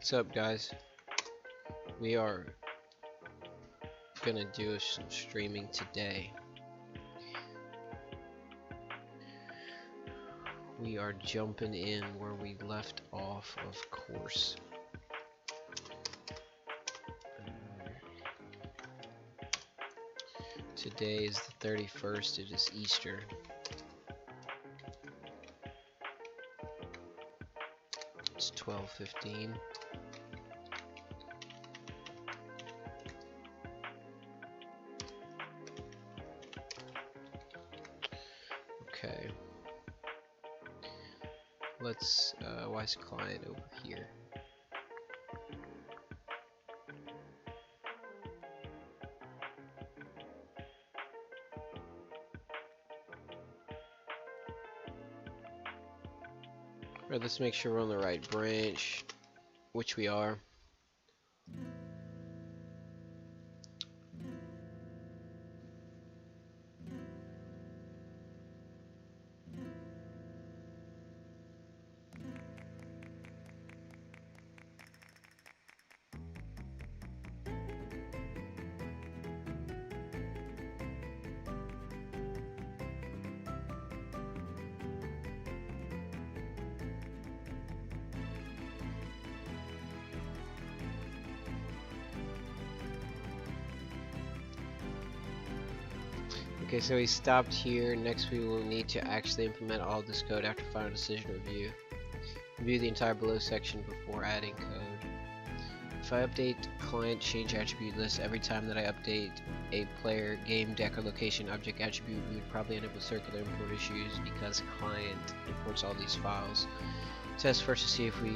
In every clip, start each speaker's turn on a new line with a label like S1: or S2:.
S1: What's up, guys? We are gonna do some streaming today. We are jumping in where we left off, of course. Today is the 31st, it is Easter. It's 12:15. Okay. Let's, why is client over here? Alright, let's make sure we're on the right branch, which we are. Okay, so we stopped here. Next we will need to actually implement all this code after final decision review. Review the entire below section before adding code. If I update client change attribute list every time that I update a player, game, deck, or location object attribute, we would probably end up with circular import issues because client imports all these files. Test first to see if we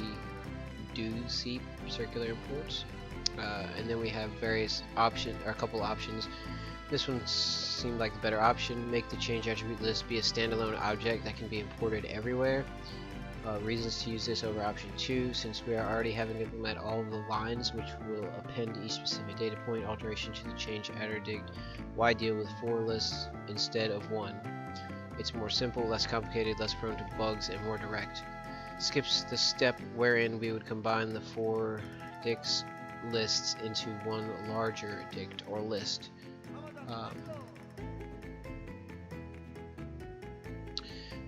S1: do see circular imports. And then we have various options, or a couple options. This one seemed like the better option. Make the change attribute list be a standalone object that can be imported everywhere. Reasons to use this over option 2, since we are already having to implement all of the lines which will append each specific data point alteration to the change addict. Why deal with 4 lists instead of 1? It's more simple, less complicated, less prone to bugs, and more direct. Skips the step wherein we would combine the 4 dicts lists into one larger dict or list.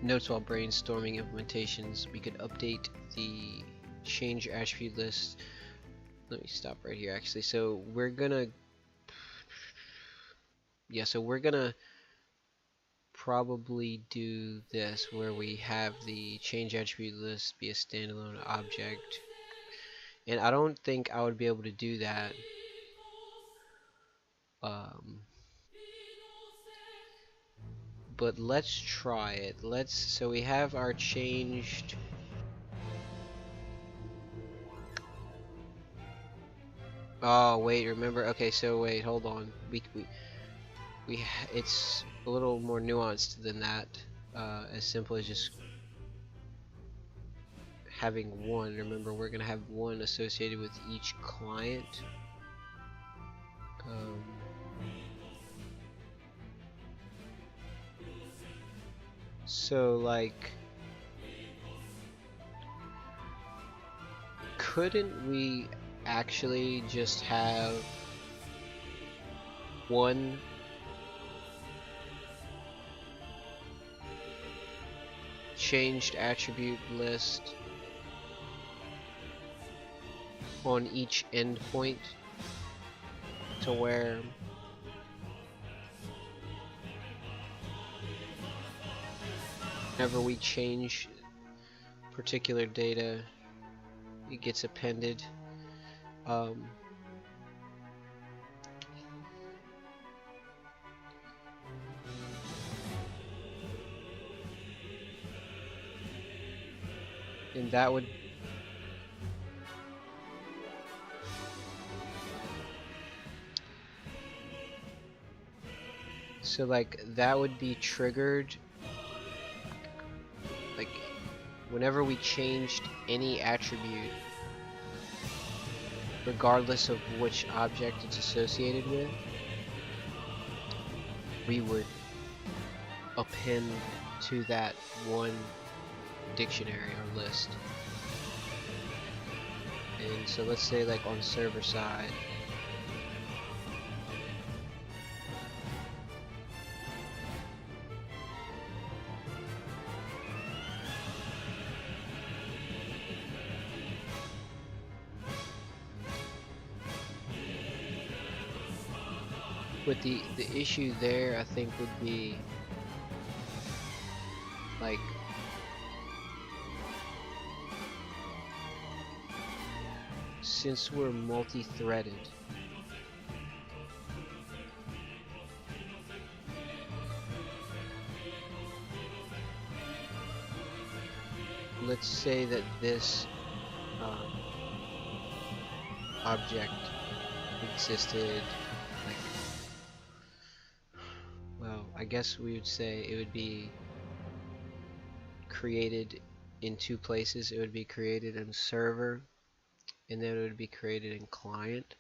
S1: Notes while brainstorming implementations, we could update the change attribute list. Let me stop right here actually. So we're gonna probably do this where we have the change attribute list be a standalone object, and I don't think I would be able to do that but let's try it. So we have our changed wait, remember, okay, so wait, hold on, it's a little more nuanced than that. As simple as just having one. Remember, we're gonna have one associated with each client. So like, couldn't we actually just have one changed attribute list on each endpoint, to where whenever we change particular data, it gets appended. And that would that would be triggered like whenever we changed any attribute, regardless of which object it's associated with, we would append to that one dictionary or list. And so let's say like on server side, but the issue there I think would be like since we're multi-threaded, let's say that this object existed like, well, I guess we would say it would be created in two places. It would be created in server and then it would be created in client.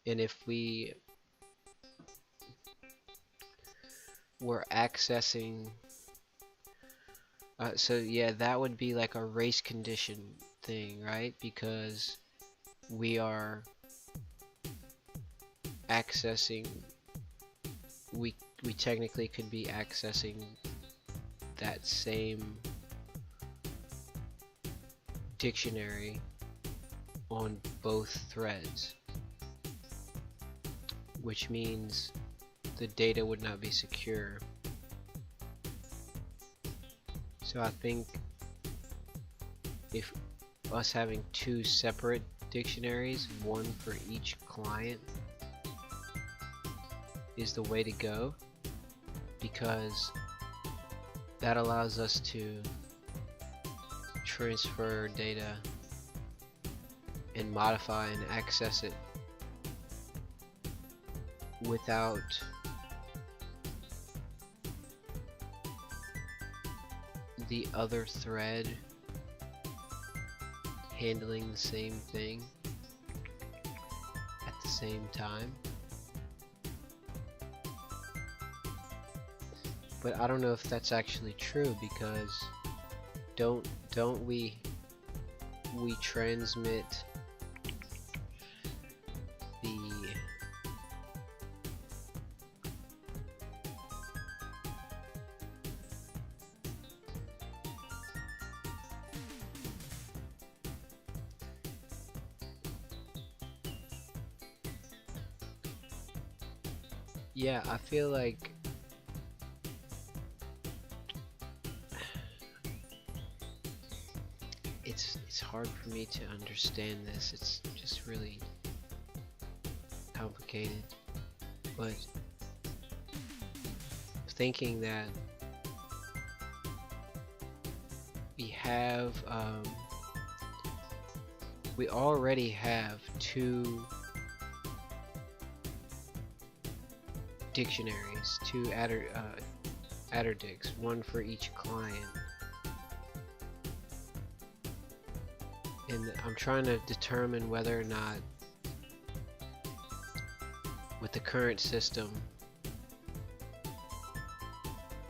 S1: And if we were accessing so yeah, that would be like a race condition thing, right? Because we are accessing, we technically could be accessing that same dictionary on both threads, which means the data would not be secure. So I think if us having two separate dictionaries, one for each client, is the way to go, because that allows us to transfer data and modify and access it without the other thread handling the same thing at the same time. But I don't know if that's actually true, because don't we transmit the yeah, I feel like it's hard for me to understand this. It's just really complicated. But thinking that we already have two dictionaries, two attrdicts, one for each client. And I'm trying to determine whether or not, with the current system,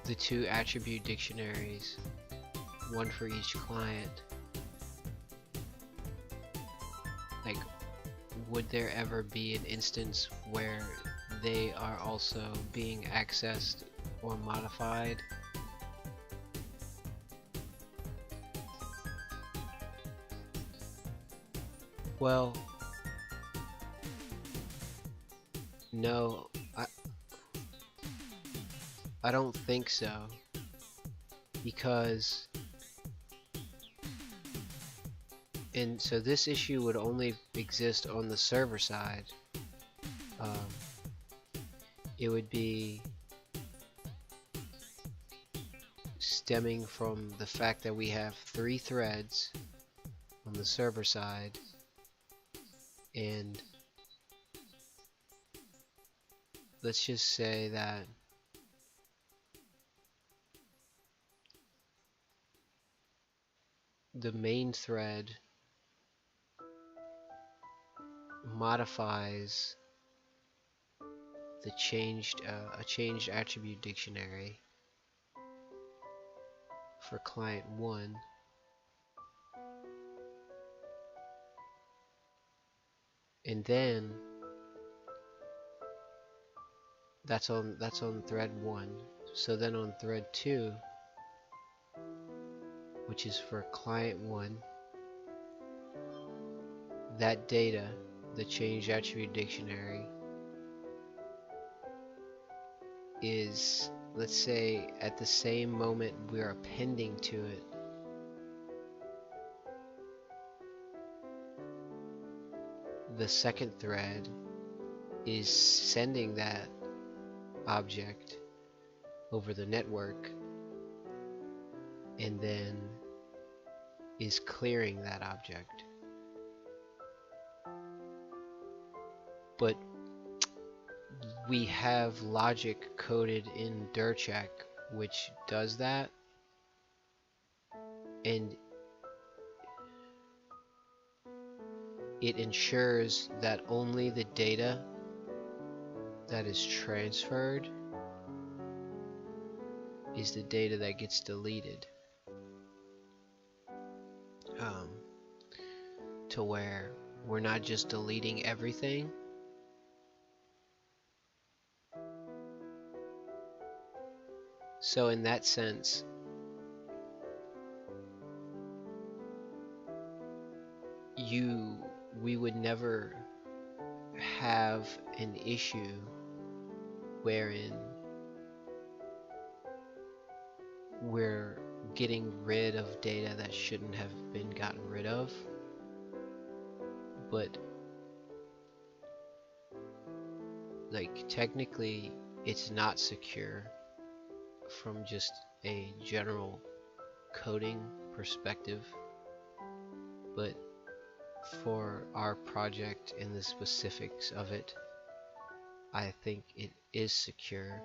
S1: the two attribute dictionaries, one for each client, like, would there ever be an instance where they are also being accessed or modified? Well, no, I don't think so, because so this issue would only exist on the server side. It would be stemming from the fact that we have 3 threads on the server side, and let's just say that the main thread modifies the changed attribute dictionary for client 1, And then that's on thread 1. So then on thread 2, which is for client 1, that data, the changed attribute dictionary, is, let's say, at the same moment we are appending to it, the second thread is sending that object over the network and then is clearing that object. But we have logic coded in dircheck which does that, and it ensures that only the data that is transferred is the data that gets deleted, to where we're not just deleting everything, so in that sense we would never have an issue wherein we're getting rid of data that shouldn't have been gotten rid of, but like technically it's not secure from just a general coding perspective, but for our project and the specifics of it, I think it is secure.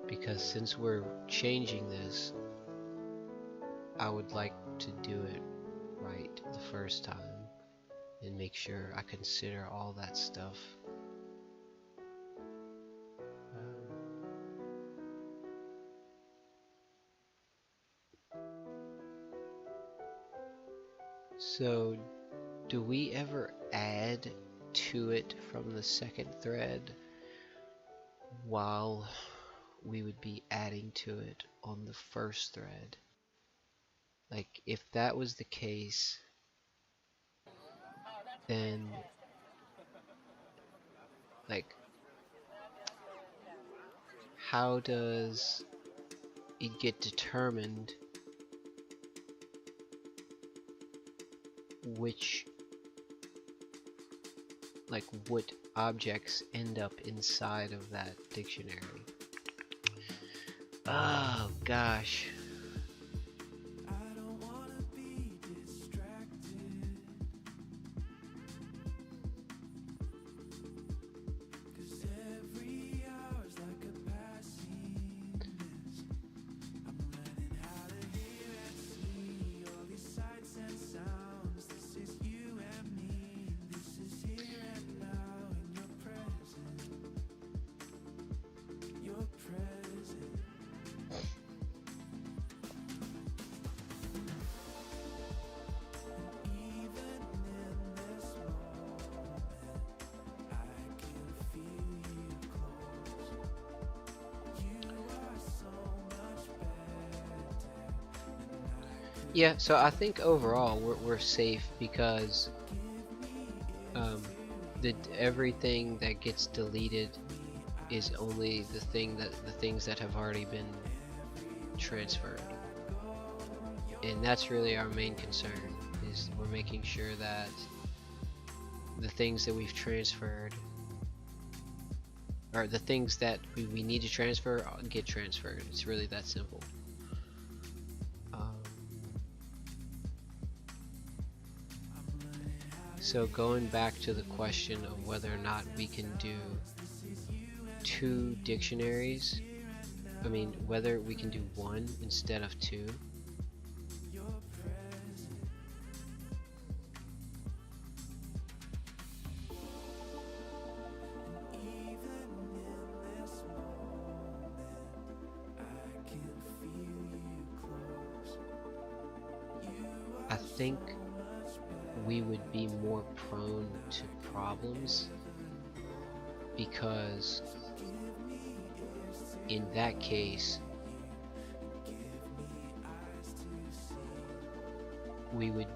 S1: Because since we're changing this, I would like to do it right the first time and make sure I consider all that stuff. So do we ever add to it from the second thread while we would be adding to it on the first thread? Like, if that was the case, then like how does it get determined which, like, what objects end up inside of that dictionary? Oh gosh. Yeah, so I think overall we're safe because everything that gets deleted is only the things that have already been transferred, and that's really our main concern. Is we're making sure that the things that we've transferred, or the things that we need to transfer, get transferred. It's really that simple. So going back to the question of whether or not we can do 2 dictionaries, I mean whether we can do 1 instead of 2. I think we would be more prone to problems, because in that case we would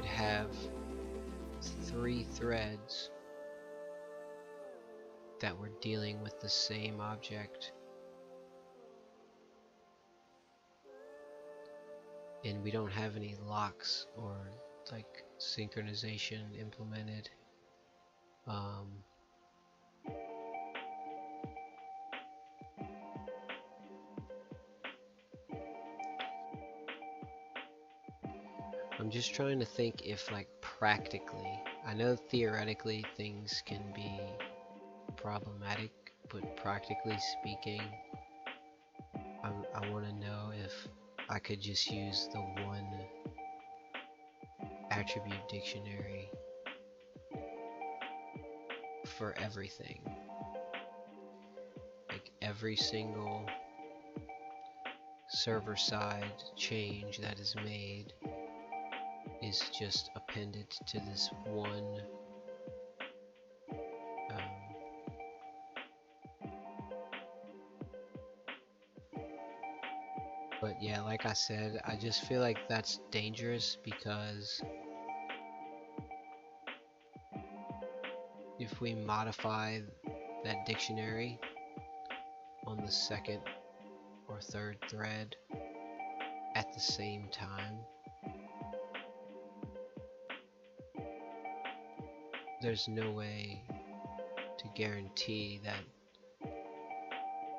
S1: have 3 threads that were dealing with the same object, and we don't have any locks or like synchronization implemented. I'm just trying to think if, like, practically, I know theoretically things can be problematic, but practically speaking, I want to know if I could just use the one attribute dictionary for everything. Like, every single server-side change that is made is just appended to this one but yeah, like I said, I just feel like that's dangerous, because if we modify that dictionary on the second or third thread at the same time, there's no way to guarantee that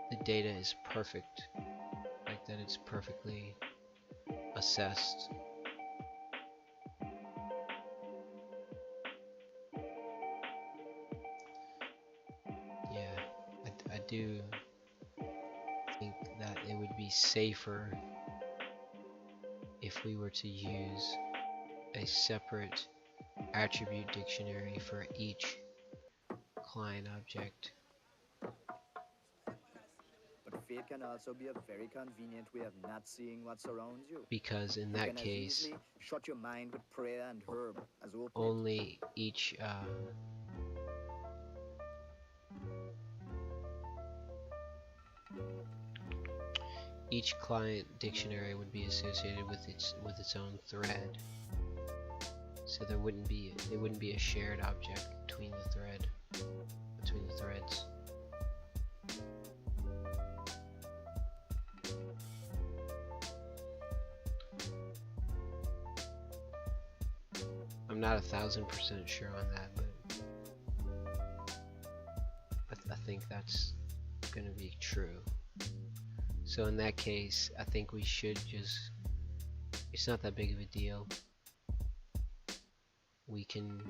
S1: the data is perfect, like that it's perfectly assessed. Yeah, I do think that it would be safer if we were to use a separate attribute dictionary for each client object.
S2: But fate can also be a very convenient way of not seeing what surrounds you.
S1: Because in that case,
S2: shut your mind with prayer and herb as
S1: only each client dictionary would be associated with its own thread, so it wouldn't be a shared object between the threads. I'm not 1000% sure on that, but I think that's gonna be true. So in that case, I think we should just, it's not that big of a deal. We can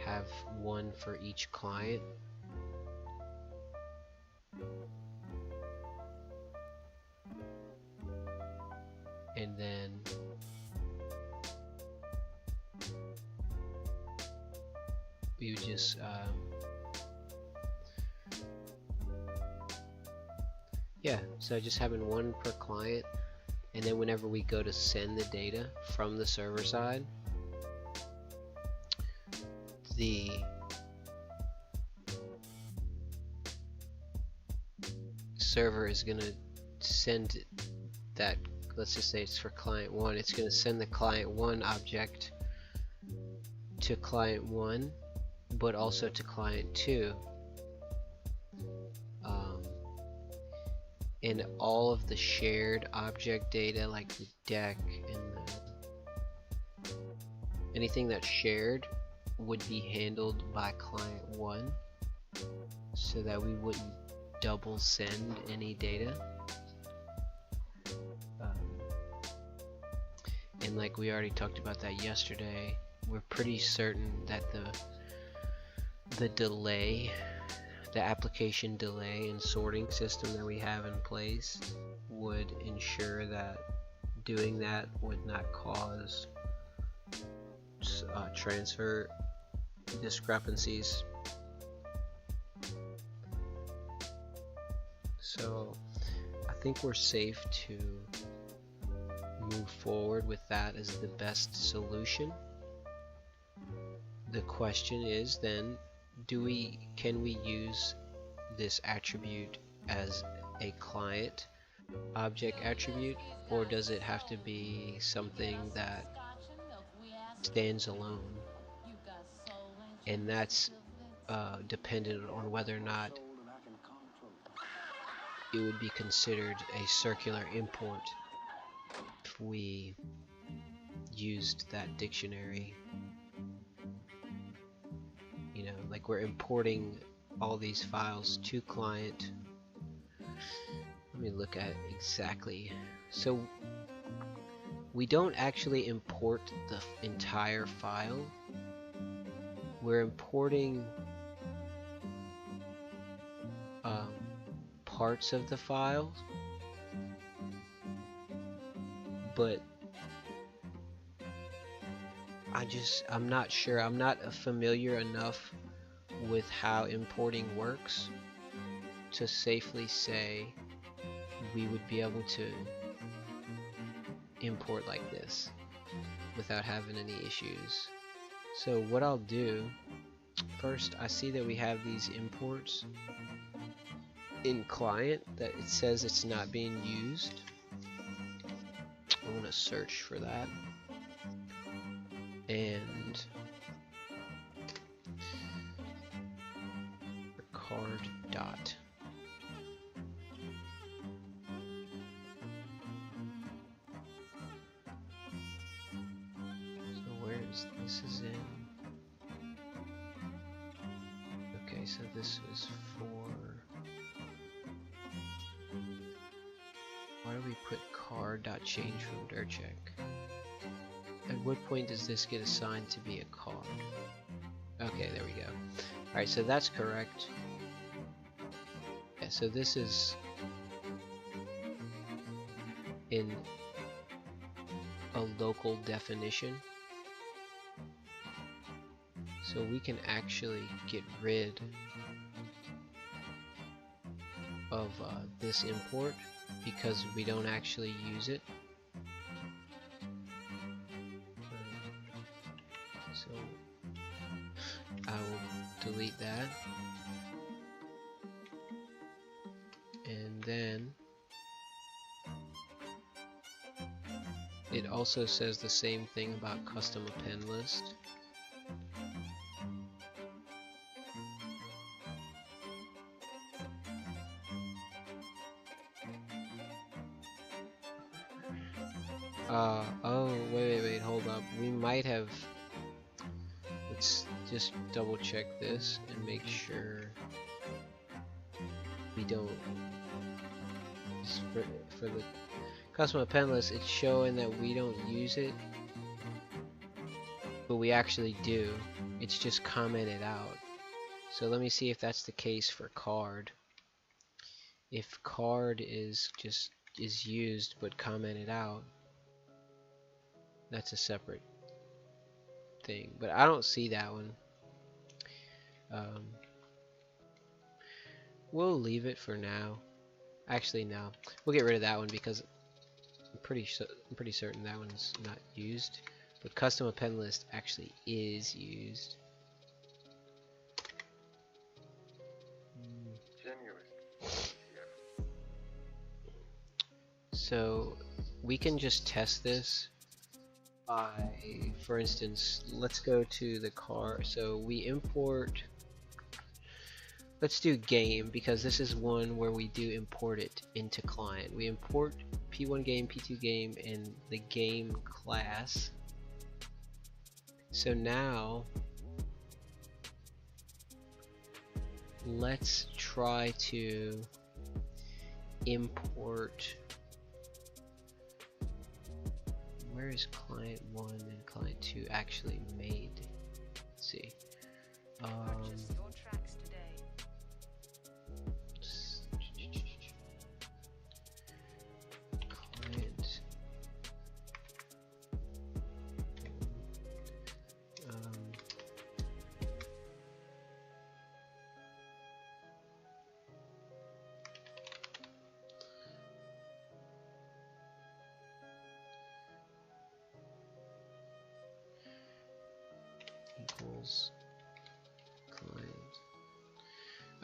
S1: have one for each client. And then we would just yeah, so just having one per client, and then whenever we go to send the data from the server side, the server is going to send that, let's just say it's for client 1, it's going to send the client 1 object to client 1, but also to client 2. And all of the shared object data, like the deck and anything that's shared, would be handled by client 1, so that we wouldn't double send any data. And like we already talked about that yesterday, we're pretty certain that the delay, the application delay and sorting system that we have in place would ensure that doing that would not cause transfer discrepancies. So I think we're safe to move forward with that as the best solution. The question is then, can we use this attribute as a client object attribute, or does it have to be something that stands alone? And that's dependent on whether or not it would be considered a circular import if we used that dictionary. You know, like we're importing all these files to client. Let me look at exactly. So we don't actually import the entire file. We're importing parts of the file, but I'm not sure. I'm not familiar enough with how importing works to safely say we would be able to import like this without having any issues. So what I'll do first, I see that we have these imports in client that it says it's not being used. I want to search for that, and card dot. So where is this? Is in. Okay, so this is for. Why do we put card.change from dircheck? At what point does this get assigned to be a card? Okay, there we go. Alright, so that's correct. Yeah, so this is in a local definition. So we can actually get rid of this import because we don't actually use it. So I will delete that, and then it also says the same thing about custom append list. Oh, wait, hold up. We might have. Let's just double check this and make sure we don't. For the custom append list, it's showing that we don't use it, but we actually do. It's just commented out. So let me see if that's the case for card. If card is used but commented out, that's a separate thing, but I don't see that one. We'll leave it for now. Actually, no, we'll get rid of that one because I'm pretty certain that one's not used. But custom append list actually is used. So we can just test this by, for instance, let's go to the car. So we import, let's do game, because this is one where we do import it into client. We import P1 game, P2 game, and the game class. So now let's try to import. Where is client 1 and client 2 actually made? Let's see.
S3: Purchase your tracks today.
S1: Client.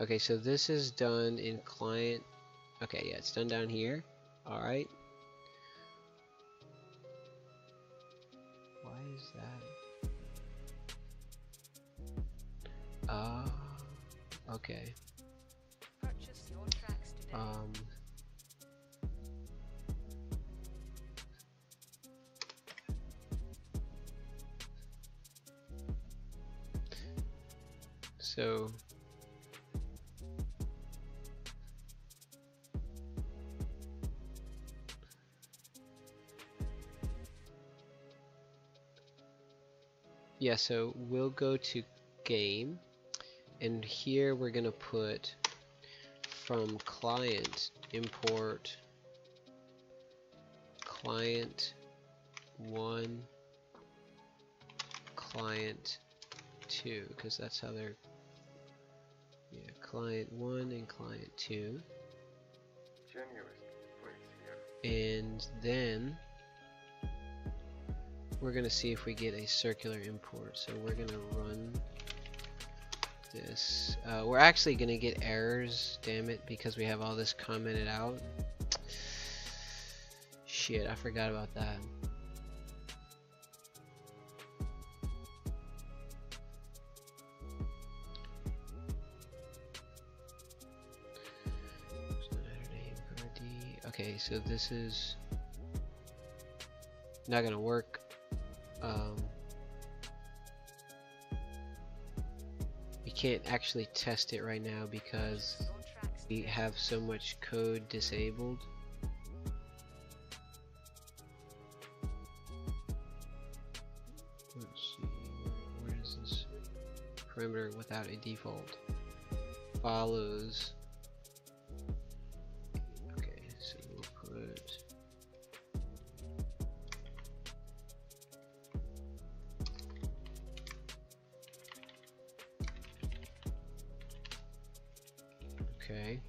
S1: Okay, so this is done in client. Okay, yeah, it's done down here. Alright. Why is that? Okay.
S3: Purchase your tracks today.
S1: So yeah, so we'll go to game, and here we're gonna put from client import client 1 client 2, because that's how they're, yeah, client 1 and client 2. And then we're gonna see if we get a circular import. So we're gonna run this. We're actually gonna get errors, damn it, because we have all this commented out. Shit, I forgot about that. Okay, so this is not gonna work. We can't actually test it right now because we have so much code disabled. Let's see, where is this? Parameter without a default follows. Okay, so we'll put okay.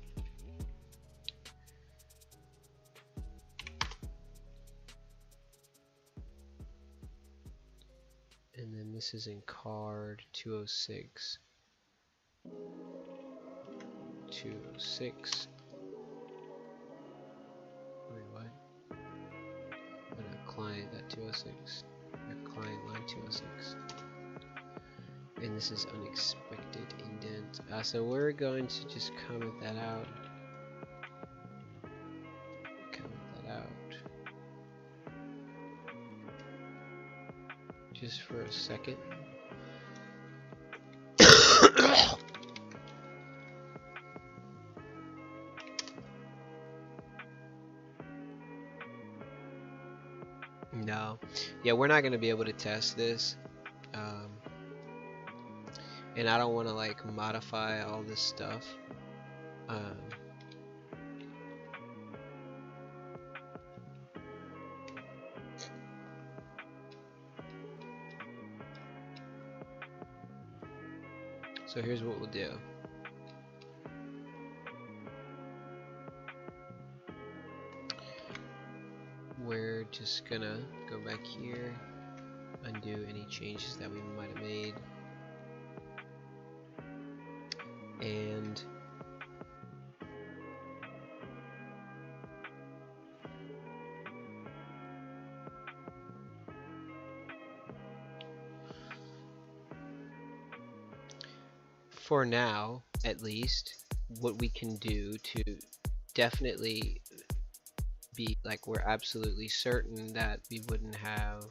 S1: And then this is in card 206. 206. Wait, what? Oh, no, client.206. Client line 206. And this is unexpected indent. So we're going to just comment that out. Comment that out. Just for a second. No. Yeah, we're not going to be able to test this. And I don't want to like modify all this stuff. So here's what we'll do. We're just gonna go back here, undo any changes that we might have made, and for now, at least, what we can do to definitely be like we're absolutely certain that we wouldn't have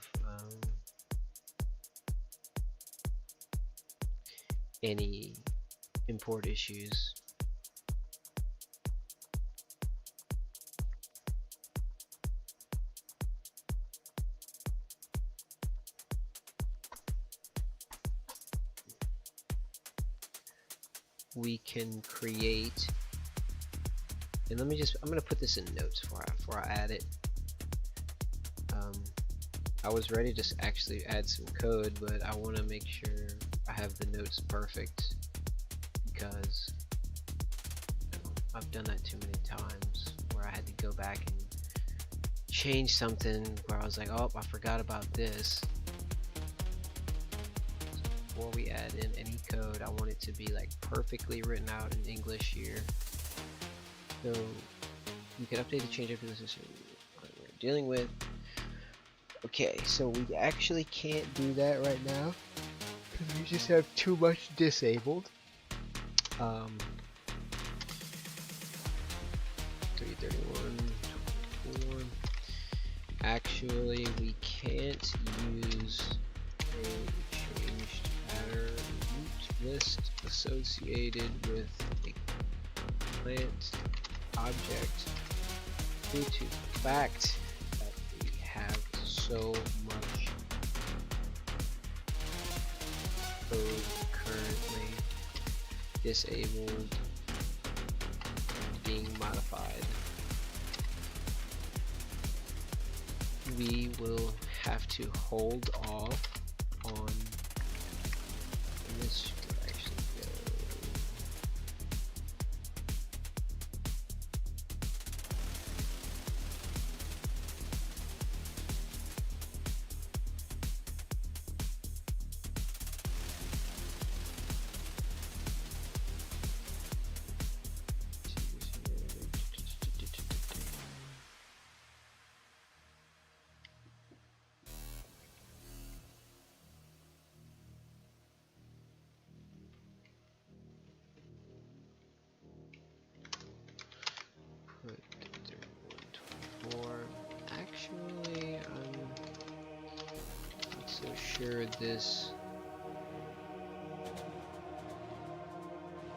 S1: any import issues. We can create, and I'm gonna put this in notes before I add it. I was ready to actually add some code, but I want to make sure I have the notes perfect, because I've done that too many times where I had to go back and change something where I was like, oh, I forgot about this. before we add in any code. I want it to be like perfectly written out in English here. So you can update the change after the system we're dealing with. Okay, so we actually can't do that right now because we just have too much disabled. 331.24. Actually, we can't use a changed attribute list associated with a client object due to the fact that we have so much code currently disabled and being modified. We will have to hold off on this should actually go. Put 3124. Actually, I'm not so sure this.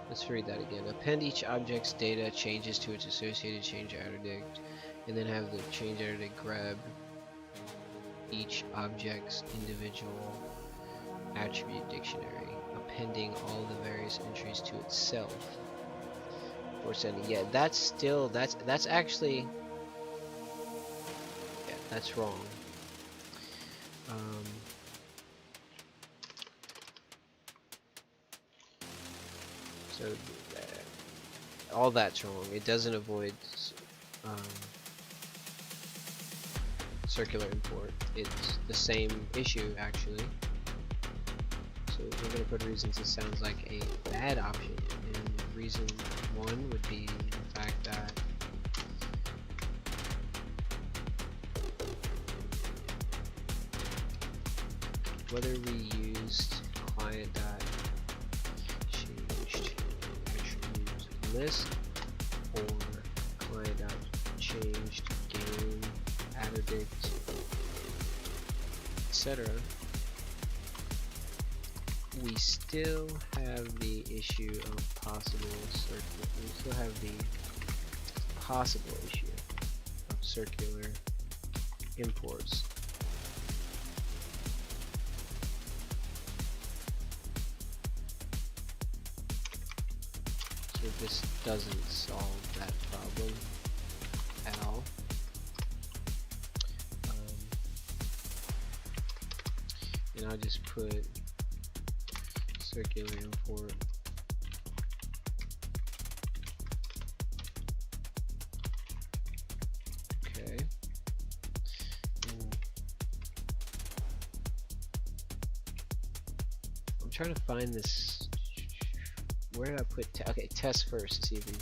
S1: Let's read that again. Append each object's data changes to its associated change interdict, and then have the change interdict grab each object's individual attribute dictionary, appending all the various entries to itself. Or sending. Yeah, that's still that's actually that's wrong. So all that's wrong. It doesn't avoid circular import. It's the same issue actually. So we're gonna put reasons it sounds like a bad option, and reason one would be the fact that whether we used client.changed attribute list or client.changed game addict, etc. We still have the issue of possible circular. We still have the possible issue of circular imports. So this doesn't solve that problem at all. And I'll just put circular import okay. I'm trying to find this. Where did I put okay, test first to see if we,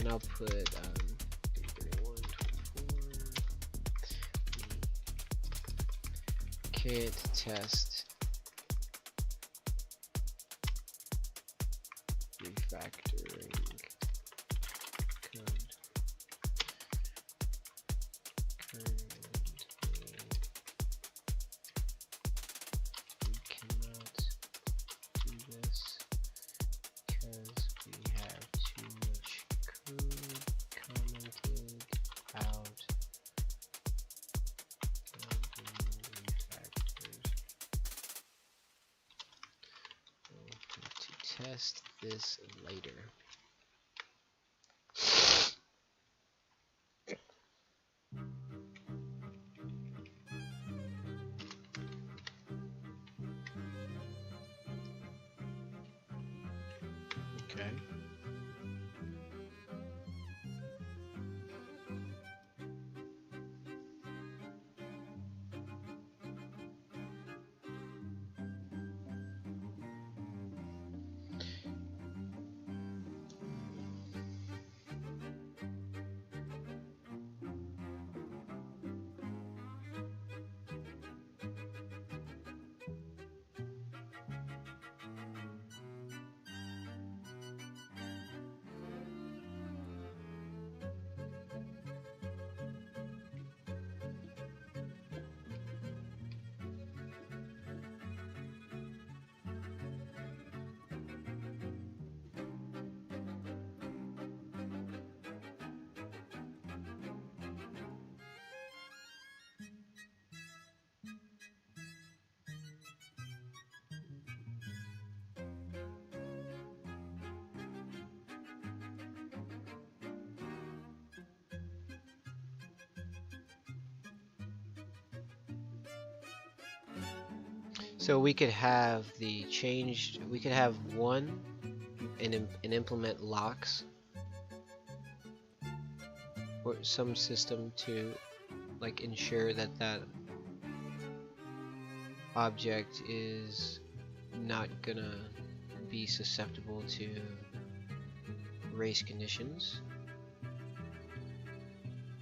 S1: and I'll put 331.24. Can't test refactoring code currently. We cannot do this because we have too much code commented out of the refactors. We'll have to test this later. Okay. So we could have the changed. We could have one and implement locks or some system to like ensure that that object is not gonna be susceptible to race conditions,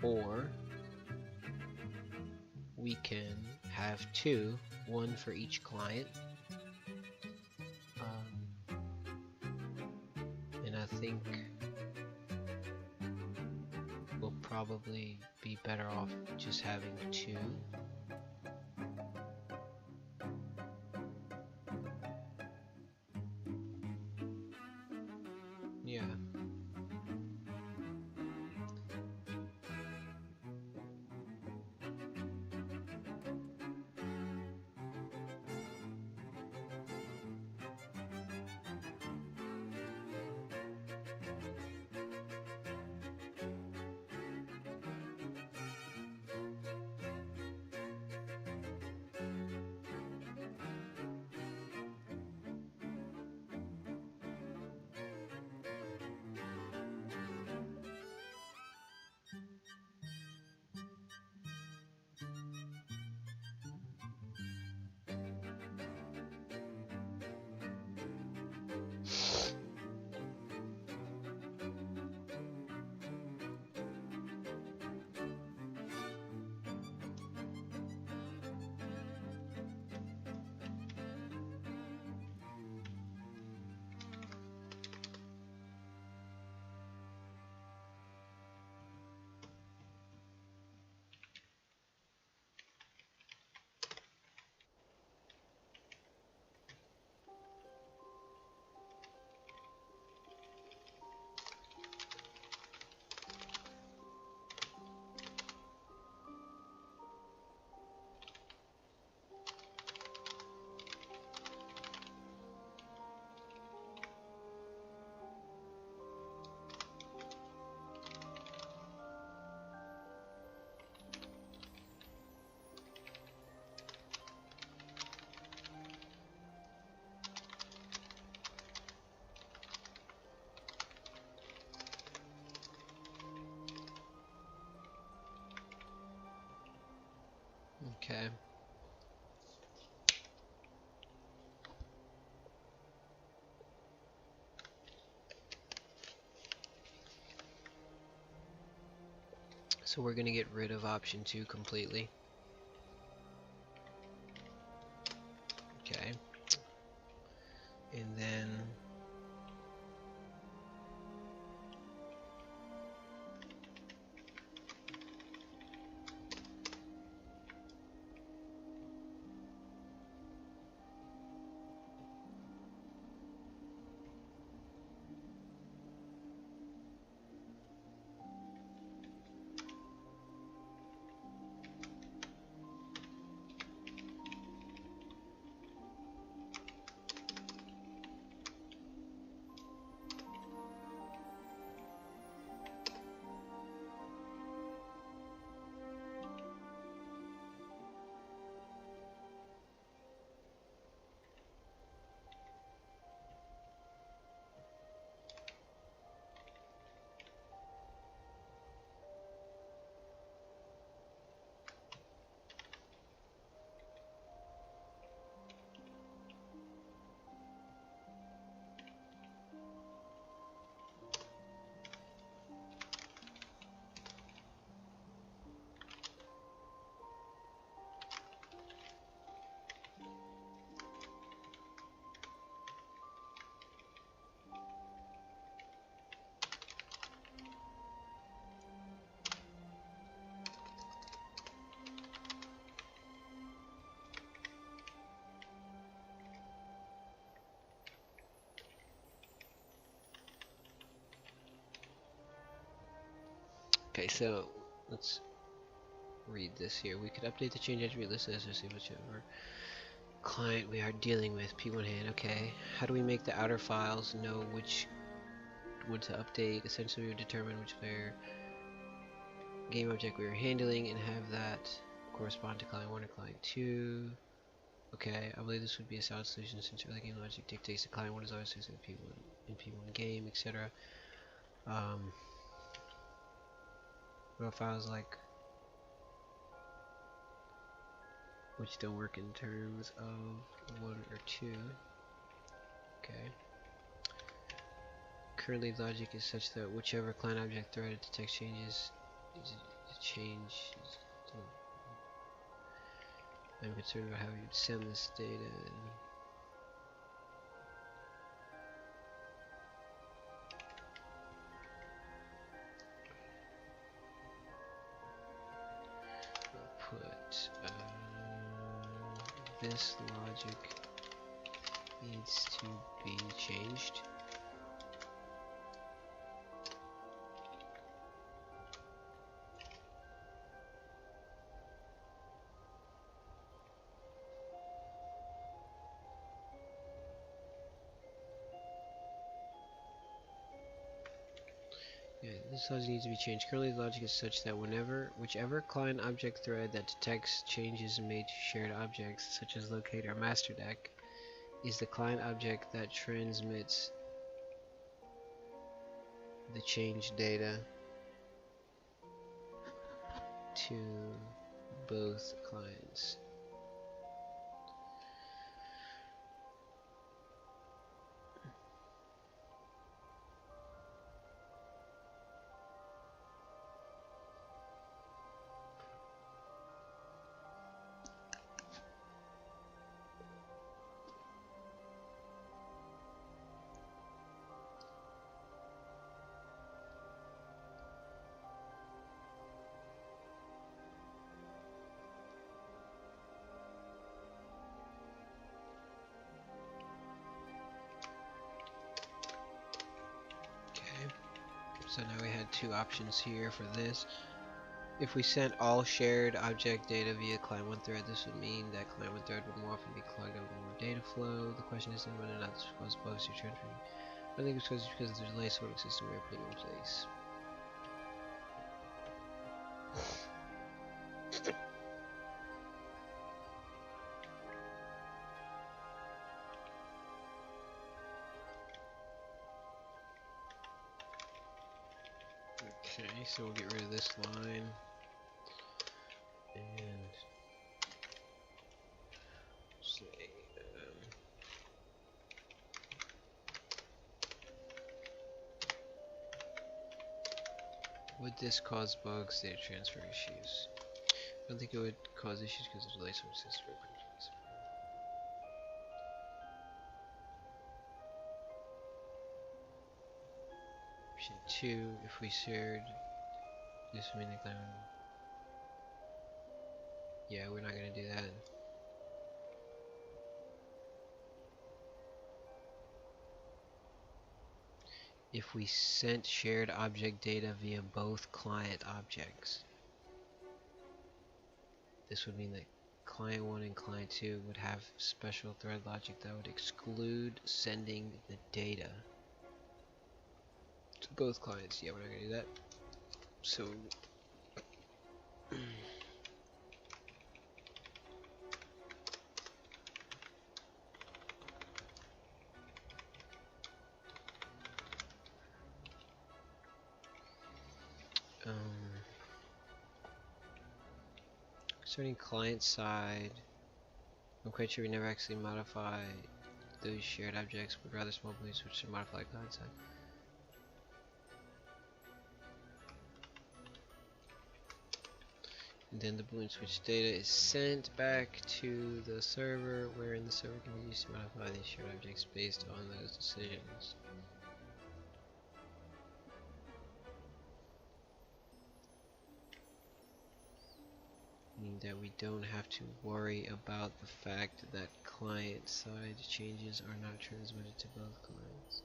S1: or we can have two, one for each client, and I think we'll probably be better off just having two. Yeah. Okay. So we're gonna get rid of option 2 completely. Okay. And then okay, so let's read this here. We could update the change entry list as to see whichever client we are dealing with. P1 hand. Okay. How do we make the outer files know which one to update? Essentially, we would determine which player game object we are handling and have that correspond to client 1 or client 2. Okay, I believe this would be a solid solution since early game logic dictates the client what is always used in P1 game, etc. Raw files like which don't work in terms of 1 or 2. Okay. Currently, logic is such that whichever client object thread detects changes is a change. I'm concerned about how you'd send this data. I'll put this logic needs to be changed. Yeah, this logic needs to be changed. Currently, the logic is such that whichever client object thread that detects changes made to shared objects, such as locate or master deck, is the client object that transmits the change data to both clients. So now we had two options here for this. If we sent all shared object data via client 1 thread, this would mean that client 1 thread would more often be clogged up with more data flow. The question is then whether or not this was bugs you're transferring. I think it's because of the delay sorting system we are putting in place. Okay, so we'll get rid of this line. And say, would this cause bugs, data transfer issues? I don't think it would cause issues because of the delay sorting system we're putting in place. Option 2, if we shared this would mean the client. Yeah, we're not going to do that. If we sent shared object data via both client objects, this would mean that client 1 and client 2 would have special thread logic that would exclude sending the data to both clients. Yeah, we're not going to do that. So concerning client side, I'm quite sure we never actually modify those shared objects, but rather small booleans which should modify client side. And then the boolean switch data is sent back to the server, wherein the server can be used to modify these shared objects based on those decisions. Meaning that we don't have to worry about the fact that client side changes are not transmitted to both clients.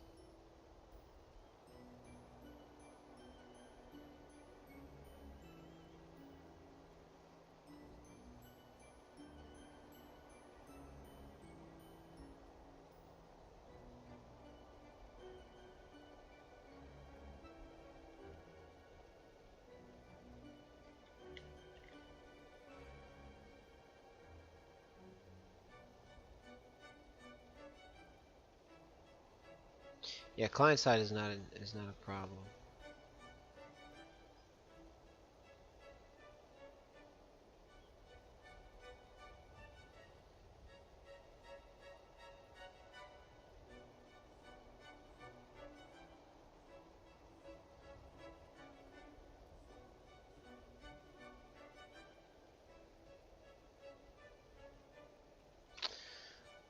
S1: Yeah, client side is not a problem.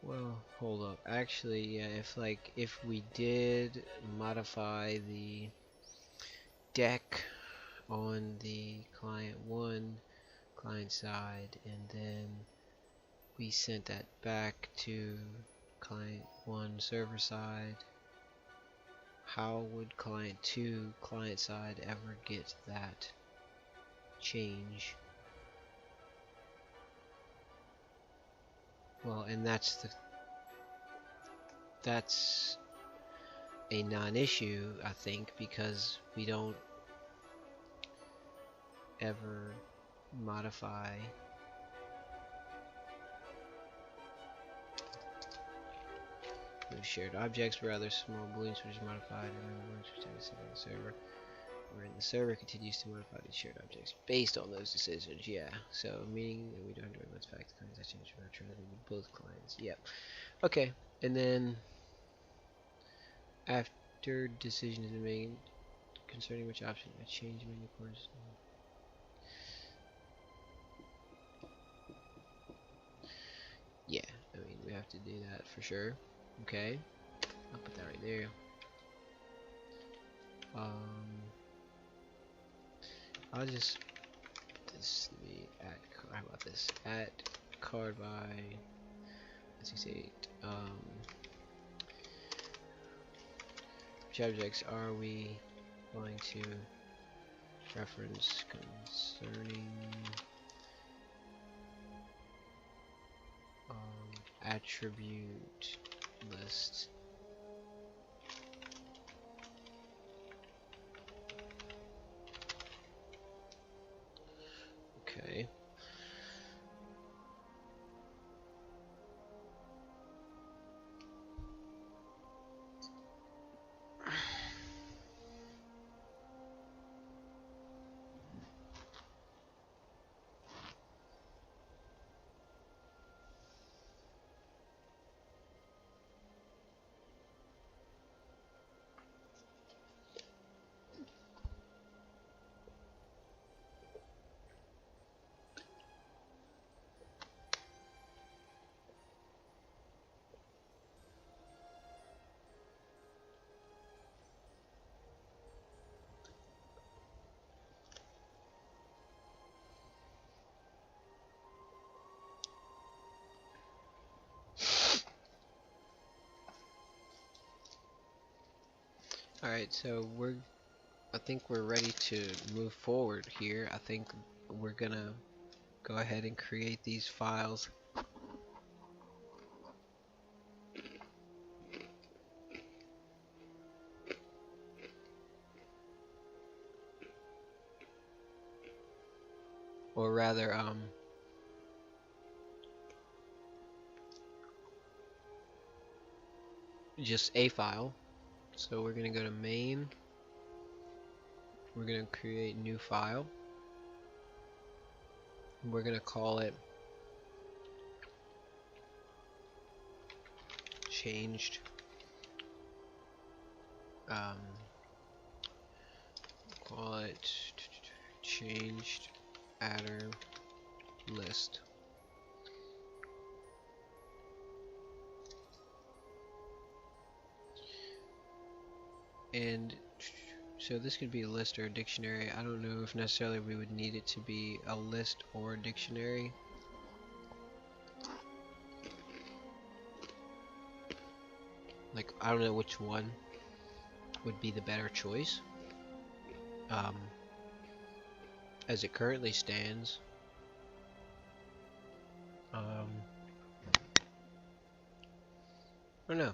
S1: Well, hold up. Actually, yeah, if we did modify the deck on the client 1 client side and then we sent that back to client 1 server side, how would client 2 client side ever get that change? Well, and that's a non-issue, I think, because we don't ever modify the shared objects, rather small booleans which is modified and words which is on the server, wherein the server continues to modify the shared objects based on those decisions. Yeah, so meaning that we don't do much fact the clients that change from translating with both clients. Yep. Okay, and then after decision is made concerning which option I change menu course. Yeah, I mean we have to do that for sure. Okay, I'll put that right there. I'll just put this to be at. How about this? At card by 68. Which objects are we going to reference concerning attribute list? Okay. Alright, so I think we're ready to move forward here. I think we're gonna go ahead and create these files. Or rather, just a file. So we're gonna go to main. We're gonna create new file. We're gonna call it changed. Call it changed adder list. And so this could be a list or a dictionary. I don't know if necessarily we would need it to be a list or a dictionary. Like, I don't know which one would be the better choice. As it currently stands, I don't know.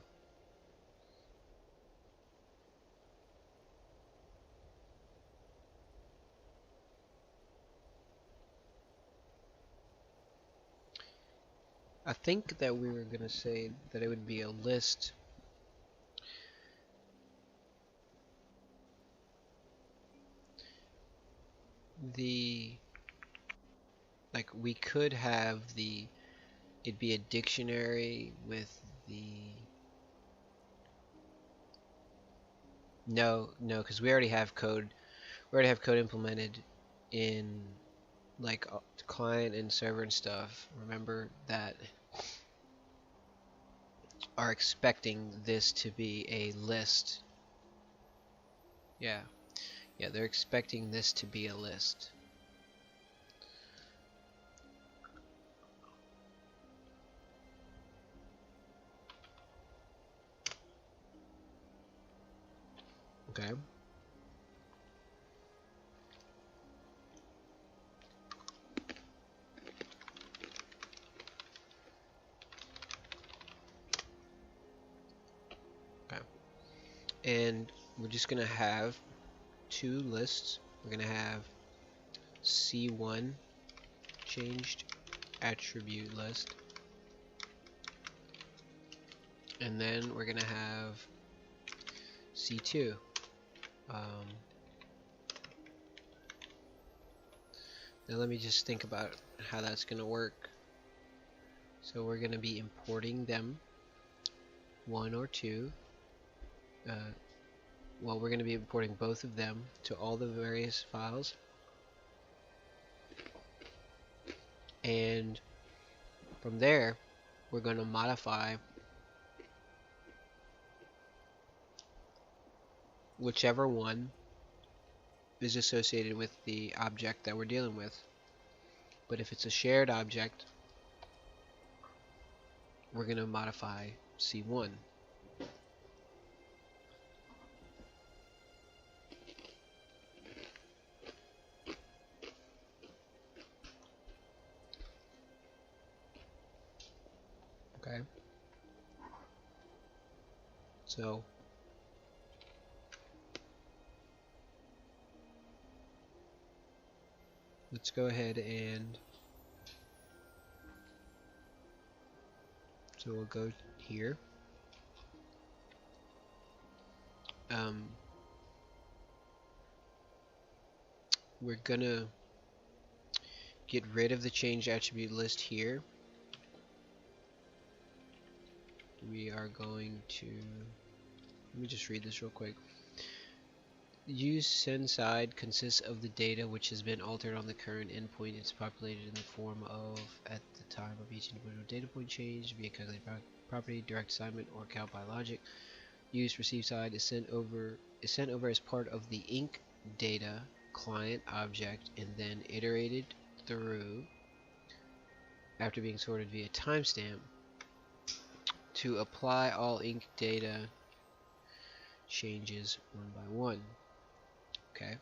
S1: I think that we were gonna say that it would be a list the, like, we could have it'd be a dictionary with the, no, because we already have code. We already have code implemented in, like, client and server and stuff. Remember that are expecting this to be a list. Yeah, they're expecting this to be a list. Okay. Okay. And we're just gonna have two lists. We're gonna have C1 changed attribute list, and then we're gonna have C2. Now let me just think about how that's gonna work. So we're gonna be importing them, one or two. Well, we're gonna be importing both of them to all the various files, and from there we're gonna modify whichever one is associated with the object that we're dealing with. But if it's a shared object, we're going to modify C1. Okay. So let's go ahead and so we'll go here. We're gonna get rid of the change attribute list here. We are going to, let me just read this real quick. Use send side consists of the data which has been altered on the current endpoint. It's populated in the form of at the time of each individual data point change via calculated property, direct assignment, or count by logic. Use receive side is sent over as part of the inc data client object and then iterated through after being sorted via timestamp to apply all inc data changes one by one. Okay.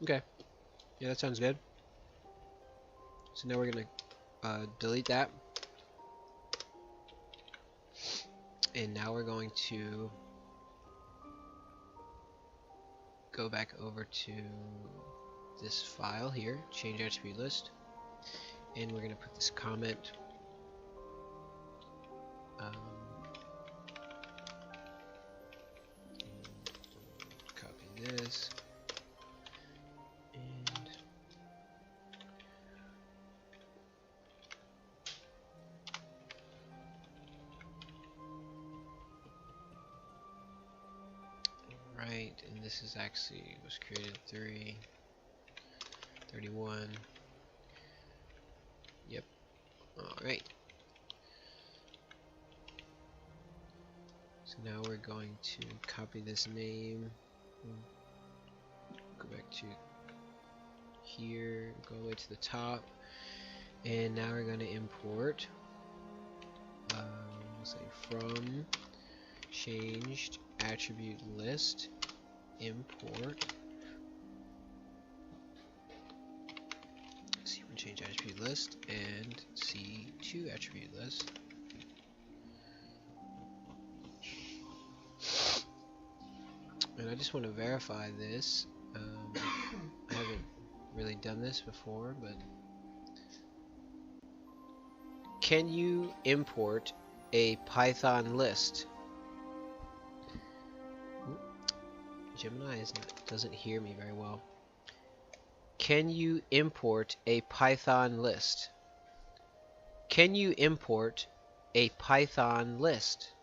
S1: Okay. Yeah, that sounds good. So now we're gonna delete that, and now we're going to go back over to this file here, change attribute list, and we're gonna put this comment. Copy this. Right, and this is actually was created 3/31. Yep. Alright. So now we're going to copy this name. Go back to here, go all the way to the top, and now we're going to import. We'll say from changed attribute list import C1 change attribute list and C2 attribute list. And I just want to verify this. I haven't really done this before, but can you import a Python list? Gemini doesn't hear me very well. Can you import a Python list? Can you import a Python list?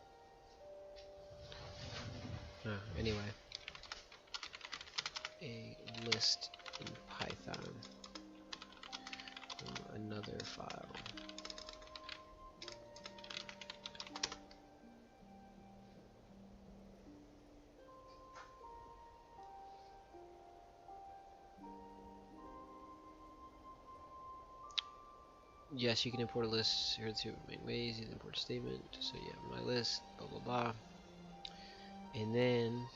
S1: Anyway, a list in Python from another file. Yes, you can import a list. Here are the two main ways. You can import a statement. So you have my list, blah blah blah. And then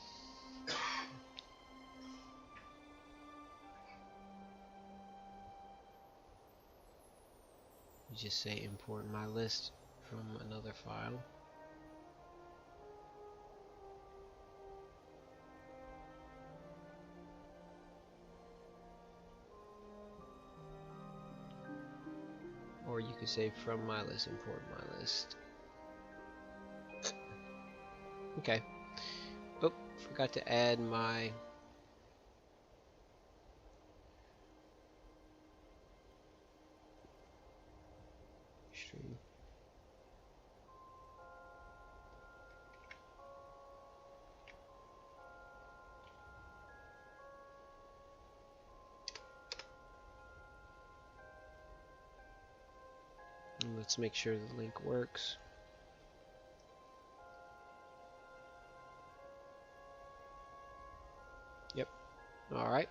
S1: you just say import my list from another file. Or you could say from my list, import my list. Okay. Oh, forgot to add my stream. And let's make sure the link works. Yep. All right.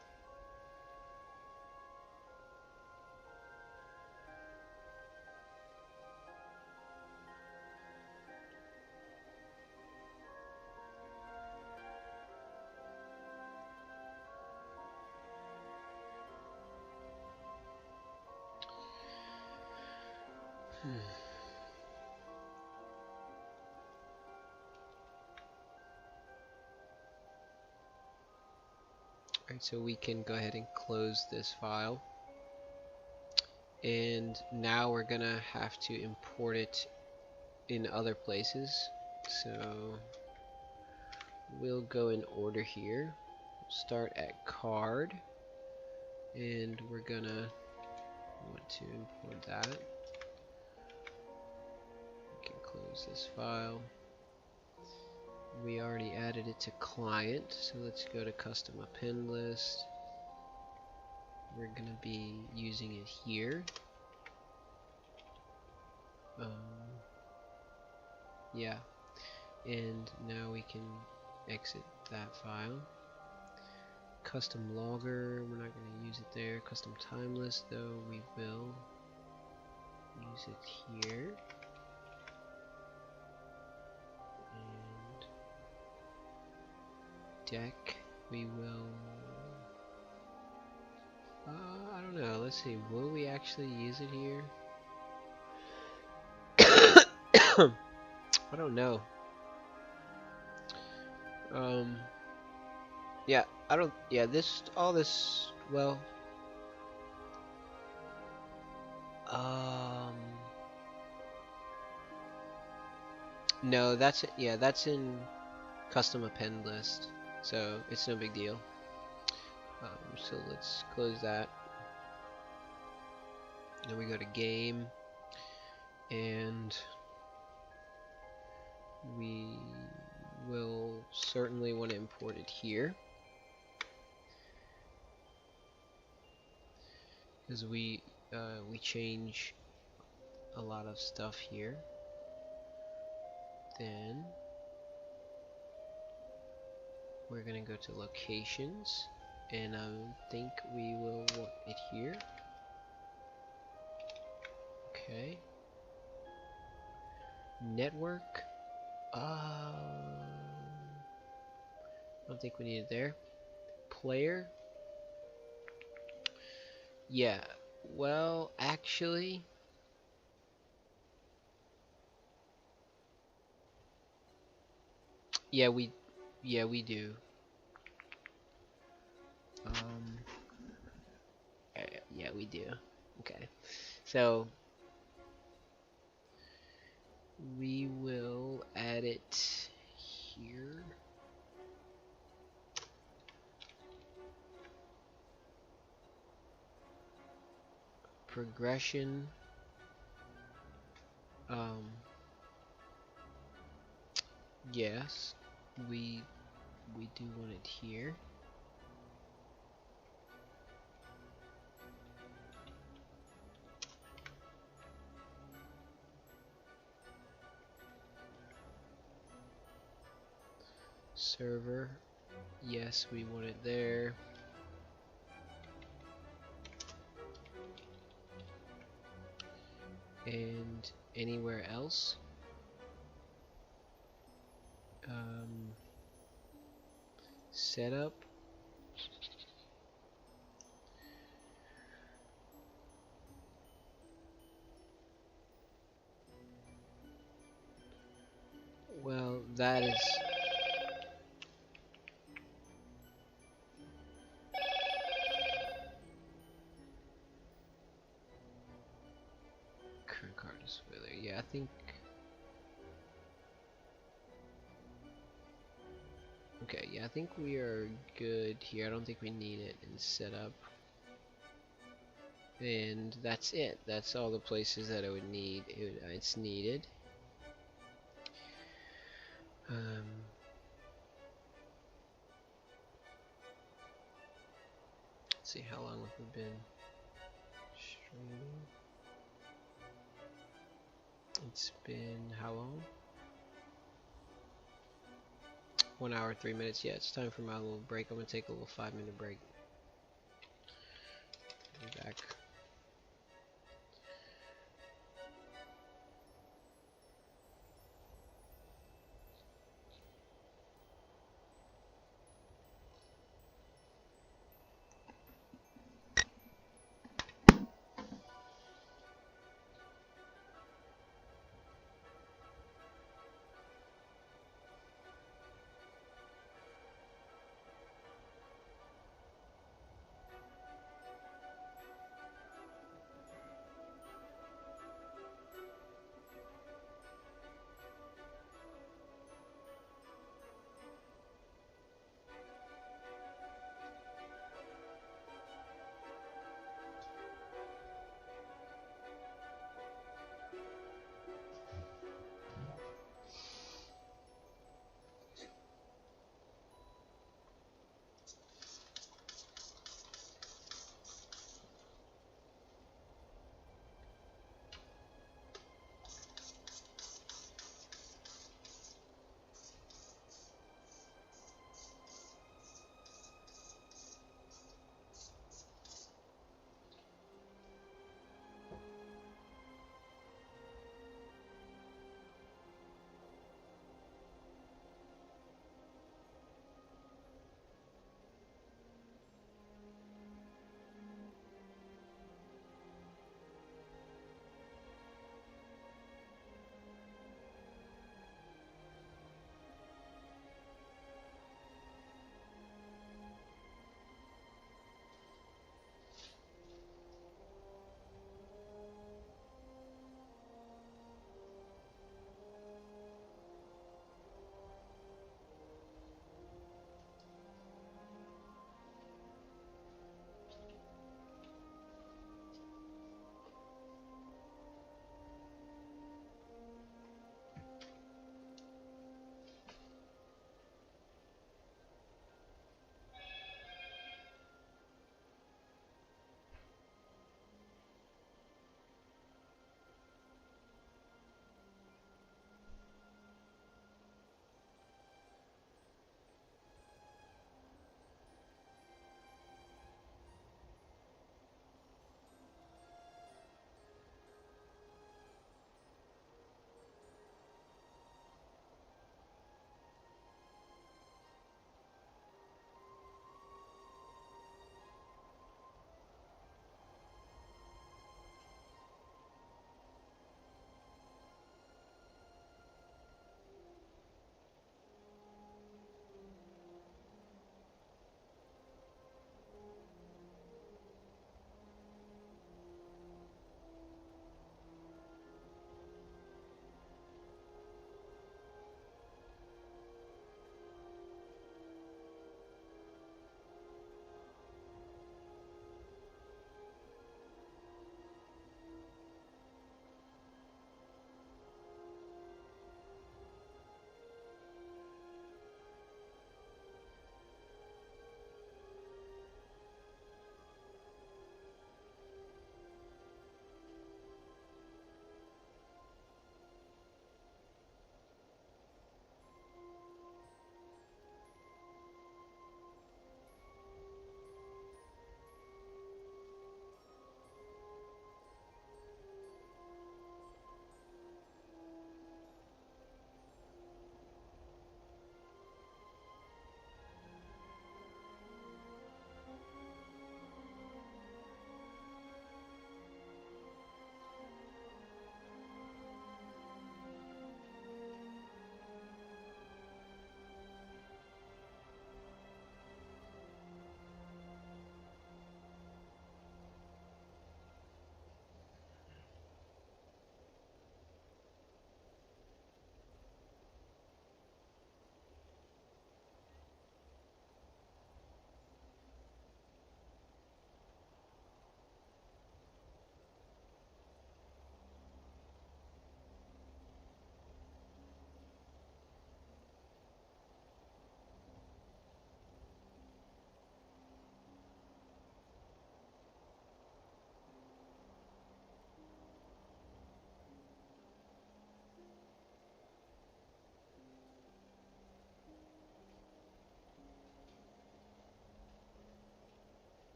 S1: Alright, so we can go ahead and close this file. And now we're gonna have to import it in other places. So we'll go in order here. Start at card. And we're gonna want to import that. We can close this file. We already added it to client, so let's go to custom append list. We're gonna be using it here. Yeah, and now we can exit that file. Custom logger, we're not gonna use it there. Custom time list though, we will use it here. Deck, we will I don't know, let's see, will we actually use it here? I don't know. Yeah, I don't, yeah, all this, well, no, that's it, yeah, that's in custom append list, so it's no big deal. So let's close that. Then we go to game, and we will certainly want to import it here, because we change a lot of stuff here. Then we're gonna go to locations, and I think we will want it here. Okay. Network. I don't think we need it there. Player. Yeah. Well, actually, yeah, we do. Yeah, we do. Okay, so we will add it here. Progression. Yes, we do want it here. Server. Yes, we want it there. And anywhere else? Setup. Well, that is... Current card is there. Yeah, I think... Okay, yeah, I think we are good here. I don't think we need it in setup. And that's it. That's all the places that I would need. It's needed. Let's see, how long have we been streaming? It's been how long? 1 hour, 3 minutes. Yeah, it's time for my little break. I'm gonna take a little 5-minute break. Be back.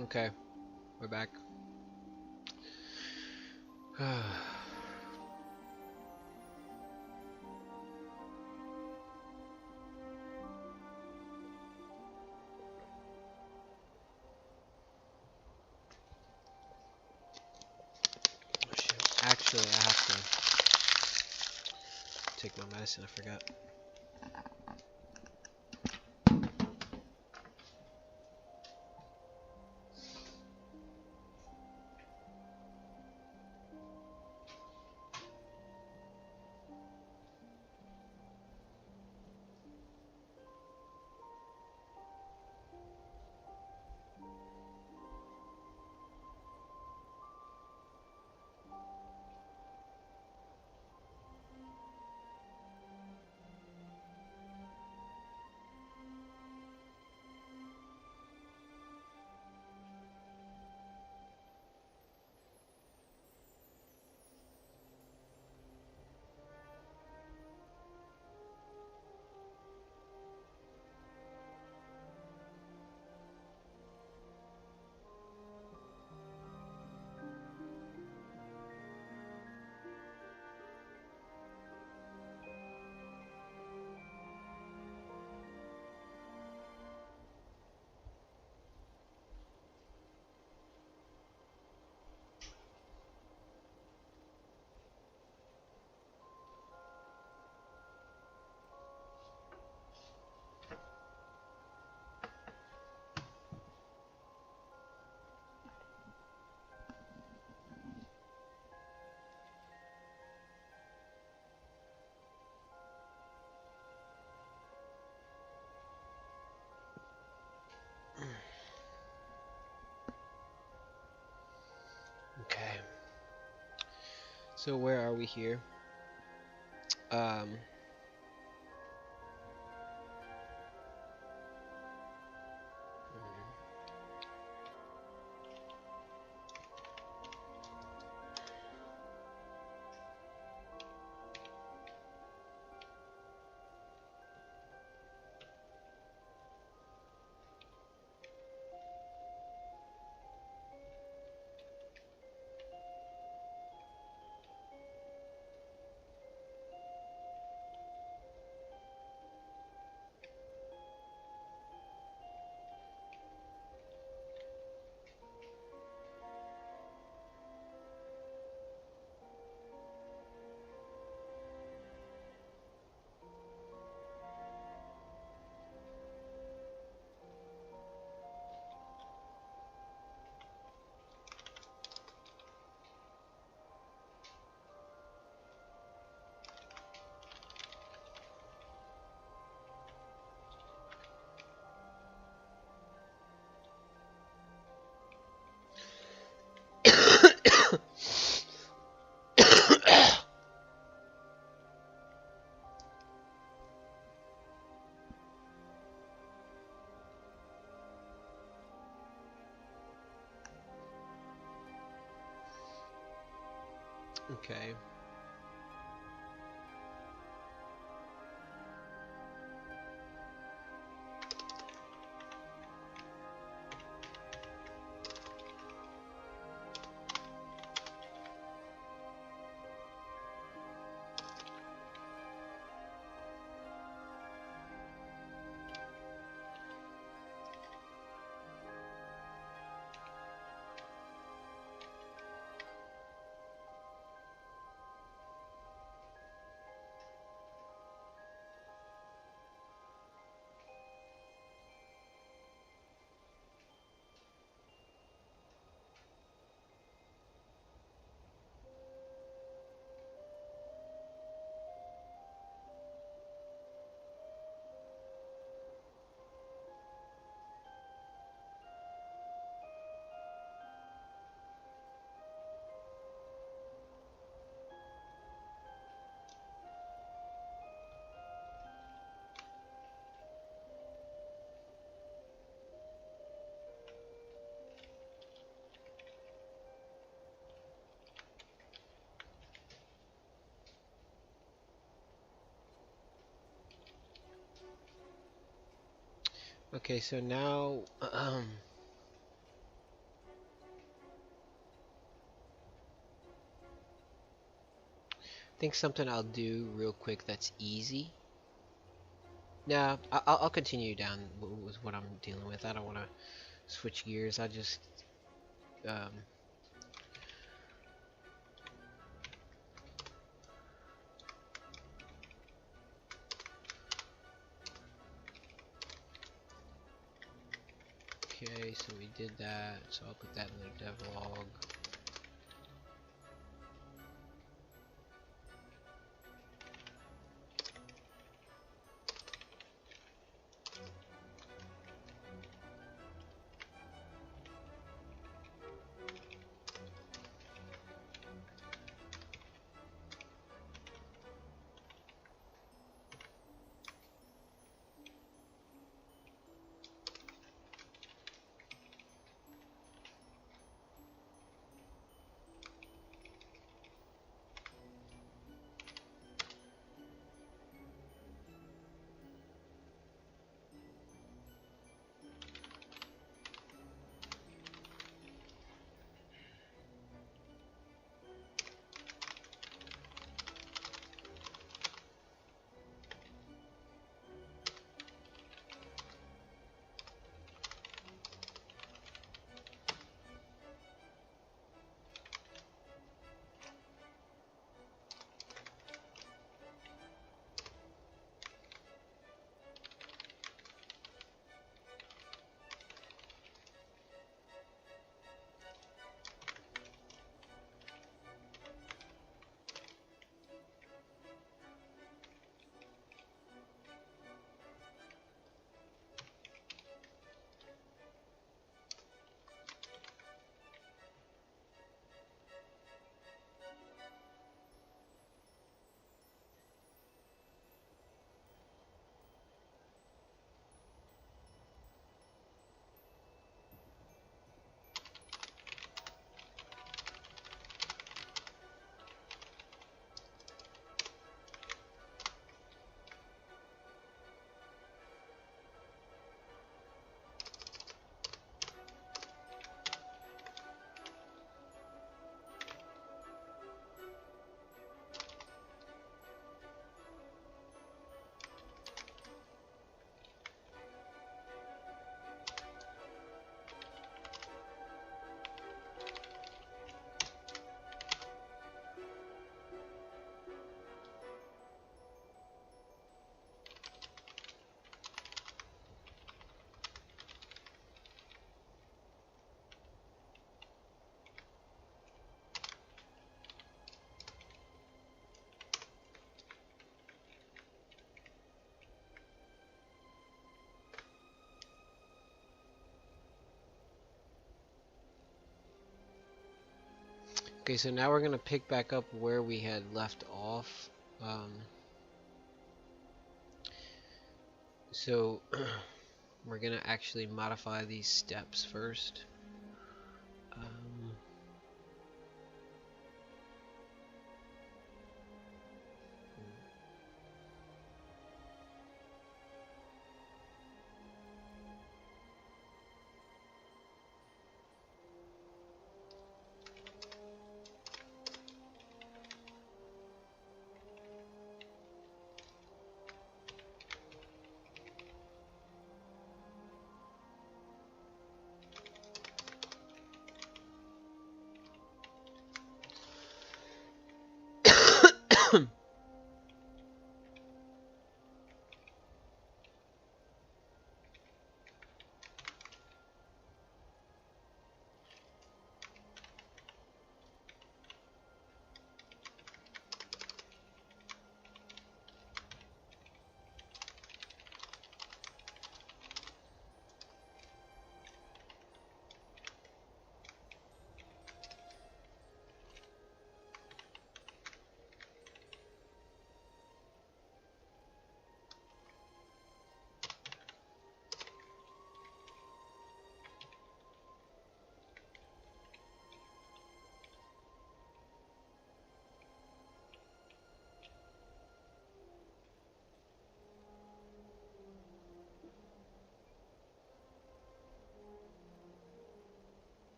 S1: Okay, we're back. Oh shit. Actually, I have to take my medicine. I forgot. Okay. So where are we here? Um. Okay. Okay, so now think something I'll do real quick that's easy. Nah, I'll continue down with what I'm dealing with. I don't want to switch gears. I just um, okay, so we did that. So I'll put that in the devlog. Okay, so now we're gonna pick back up where we had left off. So we're gonna actually modify these steps first.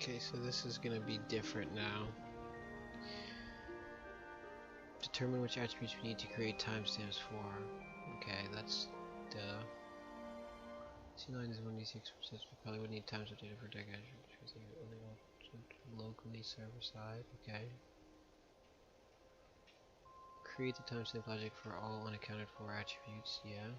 S1: Okay, so this is gonna be different now. Determine which attributes we need to create timestamps for. Okay, that's duh. C9 is 1d6%, we probably would need timestamp data for deck attributes because they're only locally server side. Okay. Create the timestamp logic for all unaccounted for attributes. Yeah.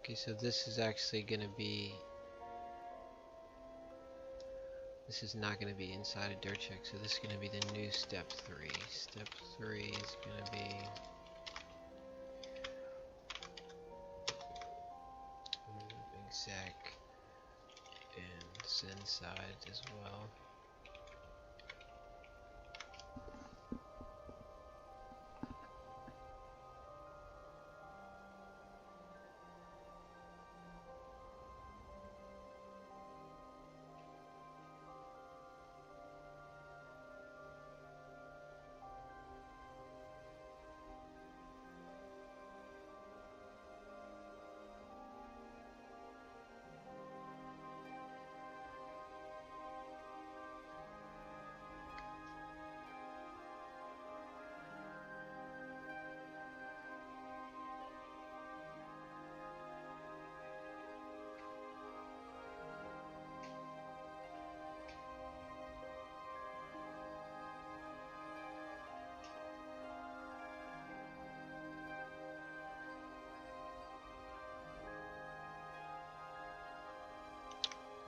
S1: Okay, so this is actually gonna be. This is not going to be inside a dirt check, so this is going to be the new step 3. Step 3 is going to be exec and send side as well.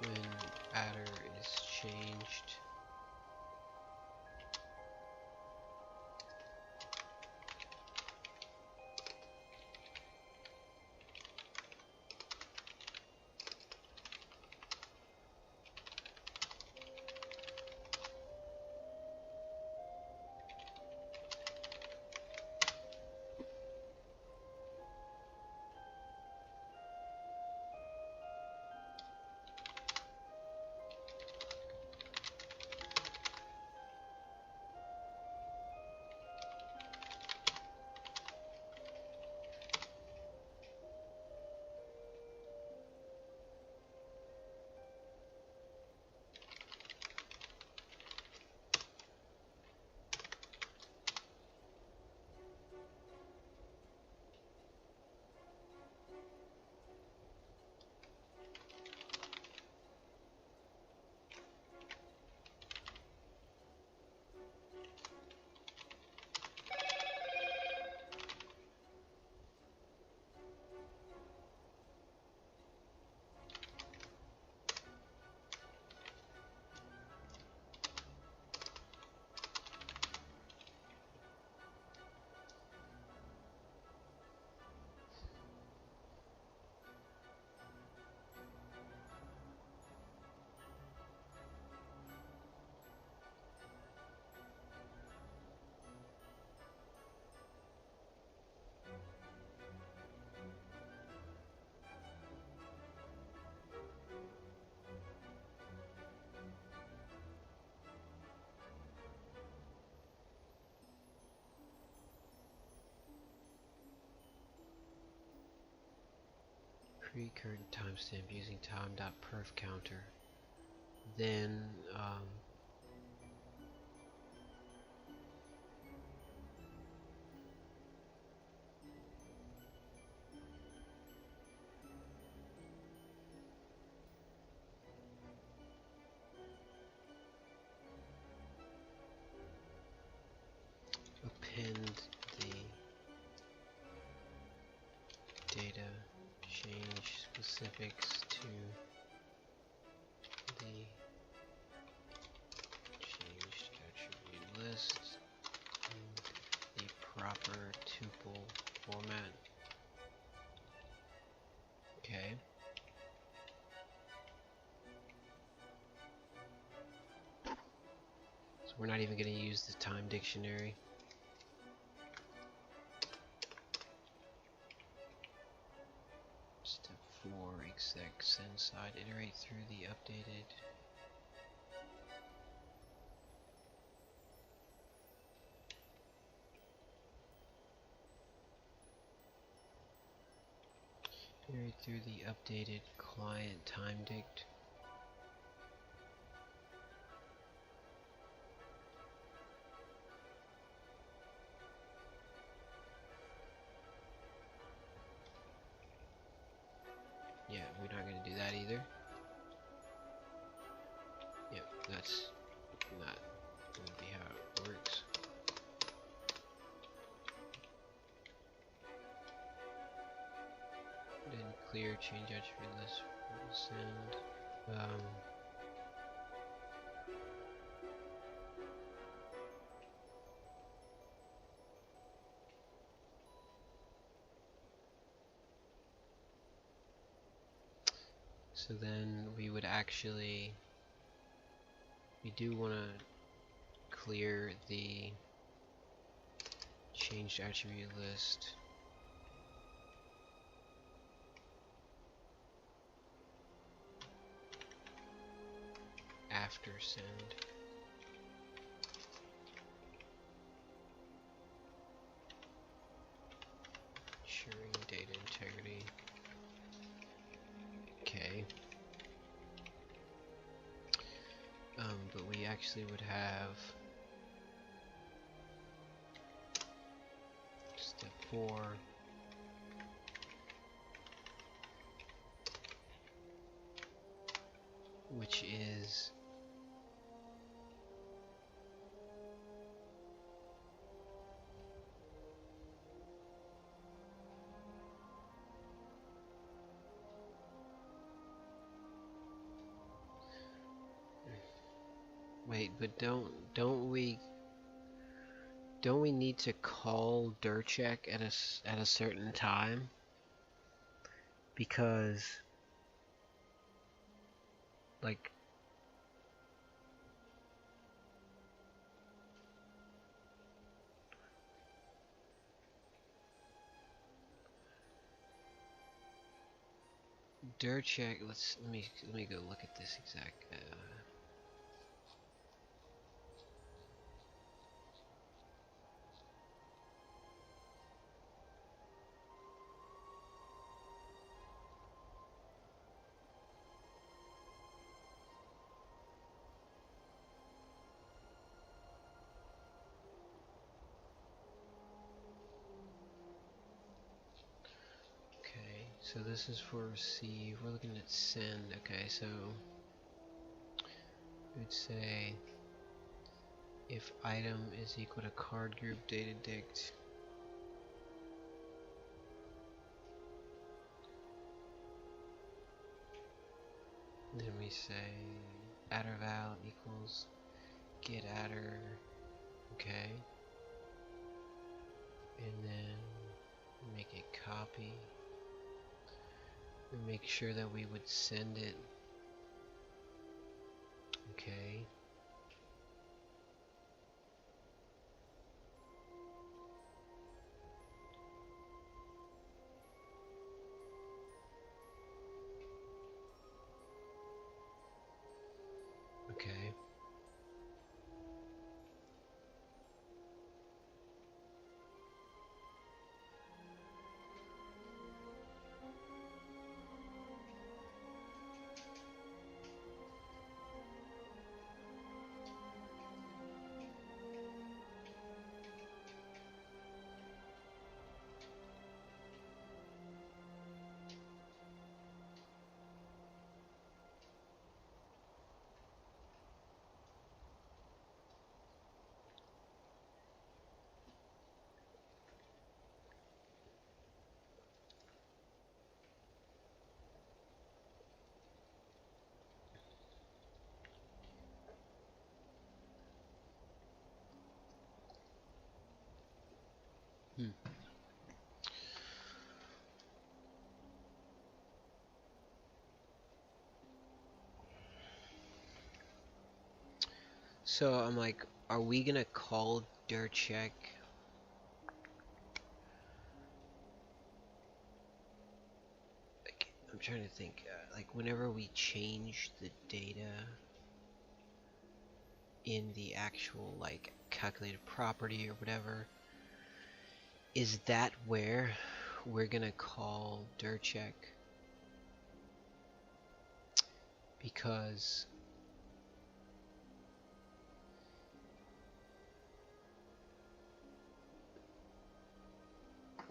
S1: When adder is changed, create current timestamp using time.perf counter. Then specifics to the changed attribute list in the proper tuple format. Okay. So we're not even going to use the time dictionary. Step 4, exec send side, iterate through the updated. Iterate through the updated client time dict. Yeah, we're not going to do that either. Yep, that's not going to be how it works. Then clear change attribute list for send. So then we would actually, we do want to clear the changed attribute list after send. Ensuring data integrity. Okay. But we actually would have step 4. Which is wait, but don't we need to call dir check at a certain time? Because like dir check, let me go look at this exact okay, so this is for receive. We're looking at send. Okay, so we'd say if item is equal to card group data dict, then we say adder val equals get adder. Okay, and then make a copy and make sure that we would send it. Okay, okay, Hmm. So I'm like, are we gonna call dir check? Like, I'm trying to think. Like, whenever we change the data in the actual like calculated property or whatever, is that where we're gonna call dir check? Because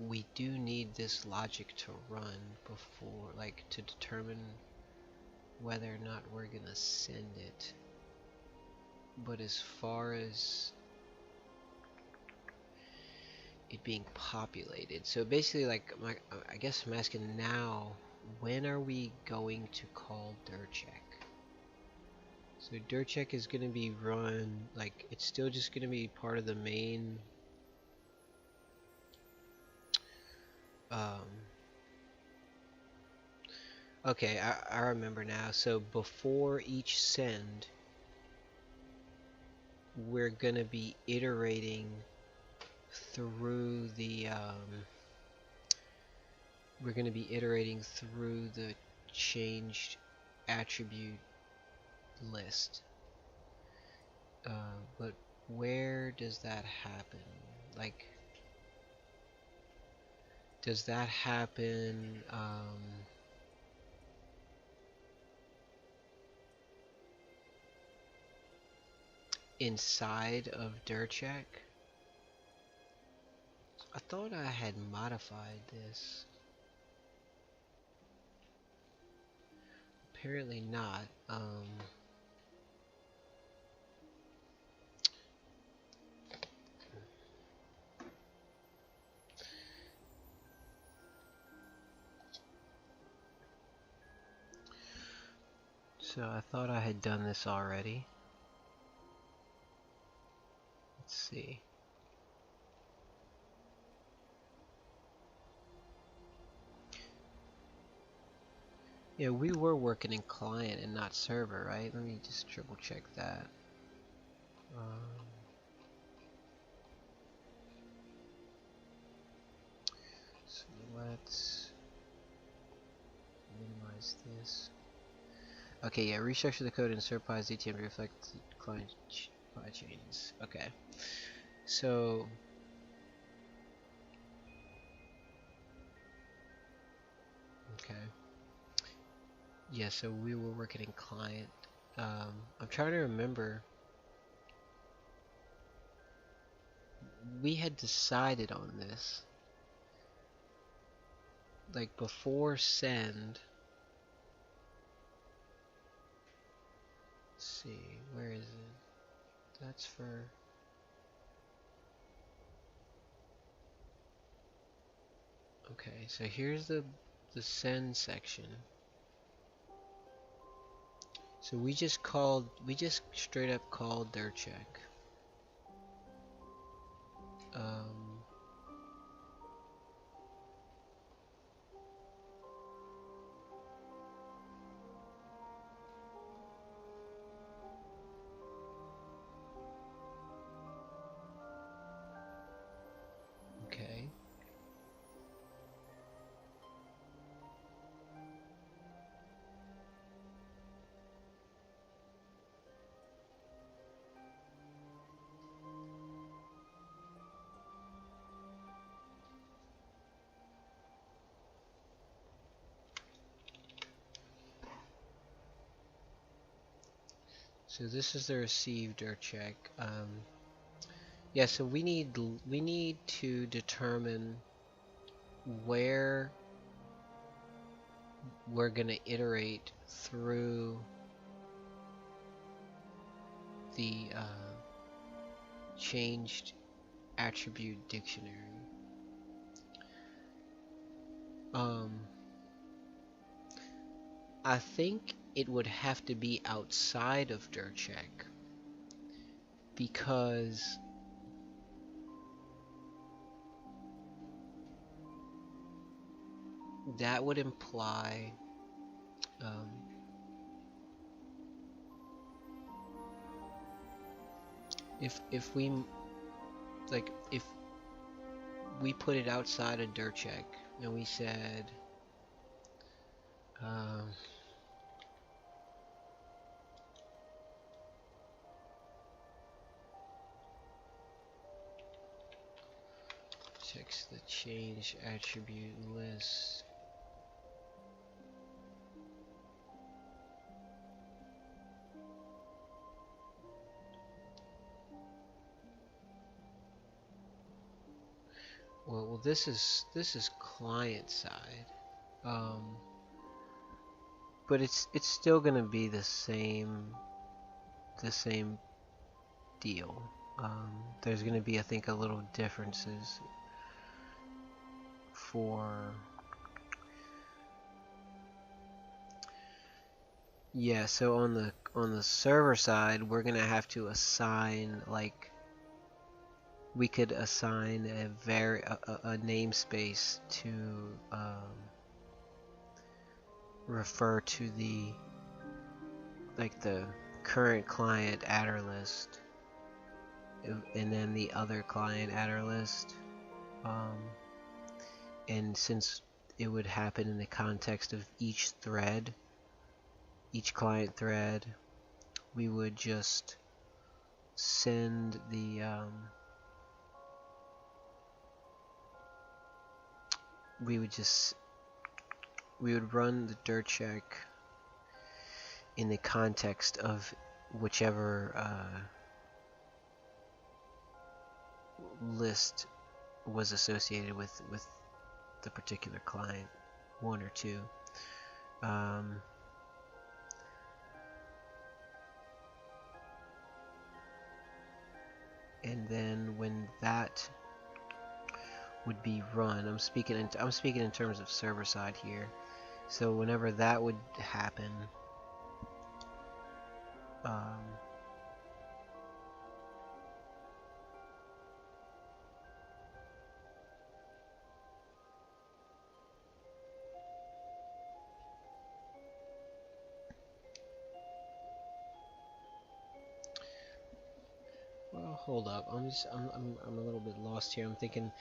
S1: we do need this logic to run before, like, to determine whether or not we're gonna send it. But as far as it being populated, so basically, like, I guess I'm asking now, when are we going to call dir check? So dir check is gonna be run, like, it's still just gonna be part of the main okay, I remember now. So before each send, we're gonna be iterating through the changed attribute list. But where does that happen? Like, does that happen inside of dir check? I thought I had modified this. Apparently not. So I thought I had done this already. Let's see. Yeah, we were working in client and not server, right? Let me just triple check that. So let's minimize this. Okay, yeah, restructure the code and centerpiece DTM to reflect client changes. Okay, so okay, yeah, so we were working in client. I'm trying to remember. We had decided on this, like, before send. Let's see, where is it? That's for. Okay, so here's the send section. So we just straight up called dir check. Okay. So this is the received dir check. Yeah, so we need to determine where we're gonna iterate through the changed attribute dictionary. I think it would have to be outside of dir check because that would imply um, if we like if we put it outside a dirt check and we said checks the change attribute list. Well, this is client side, but it's still gonna be the same deal. There's gonna be, I think, a little differences for so on the server side, we're gonna have to assign, like, we could assign a namespace to refer to the current client adder list, and then the other client adder list, and since it would happen in the context of each client thread, we would just send the we would run the dirt check in the context of whichever list was associated with the particular client, 1 or 2. And then when that would be run, I'm speaking in terms of server side here. So whenever that would happen, well, hold up. I'm a little bit lost here. I'm thinking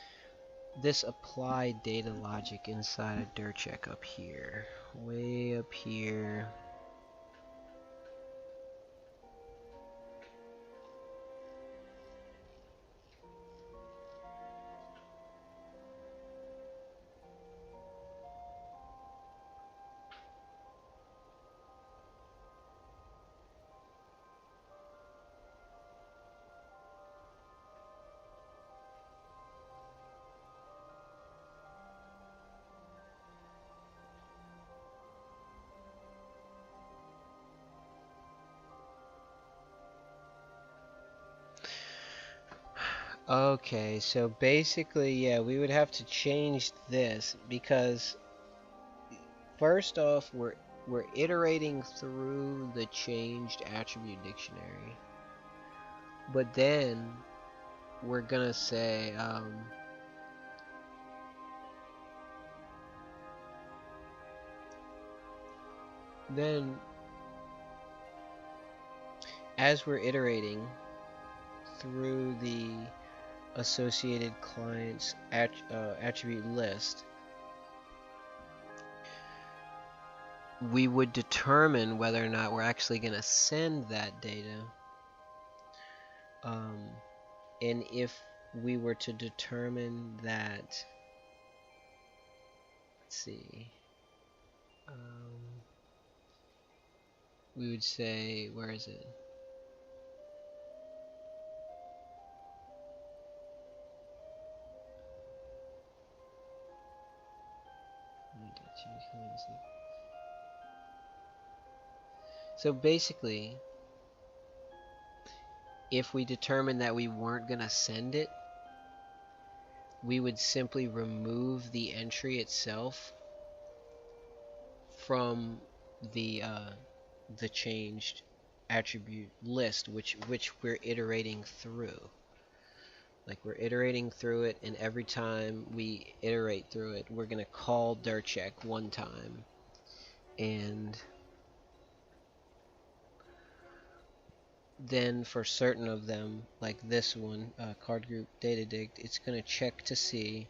S1: this apply data logic inside a dirt check up here, way up here. Okay, so basically, yeah, we would have to change this because first off, we're iterating through the changed attribute dictionary, but then we're gonna say then as we're iterating through the associated clients attribute list, we would determine whether or not we're actually going to send that data, and if we were to determine that, let's see, we would say, where is it? So basically, if we determined that we weren't going to send it, we would simply remove the entry itself from the changed attribute list, which we're iterating through. Like we're iterating through it, and every time we iterate through it, we're gonna call dir check one time, and then for certain of them, like this one, card group data dict, it's gonna check to see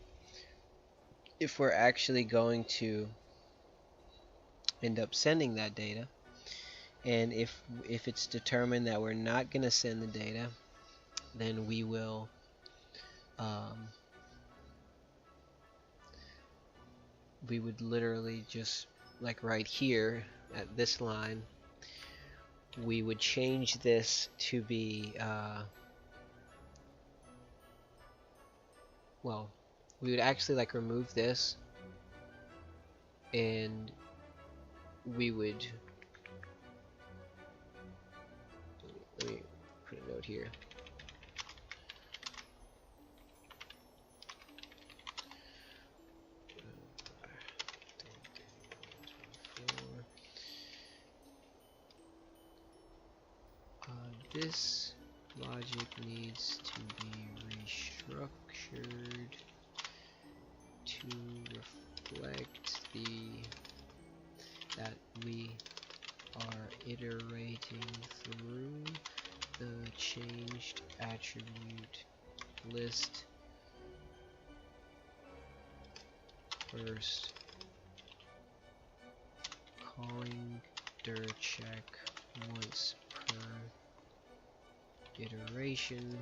S1: if we're actually going to end up sending that data, and if it's determined that we're not gonna send the data, then we will we would literally just, like right here at this line, we would change this to be well, we would actually like remove this, and we would, let me put a note here. This logic needs to be restructured to reflect that we are iterating through the changed attribute list first, calling dir check once per iteration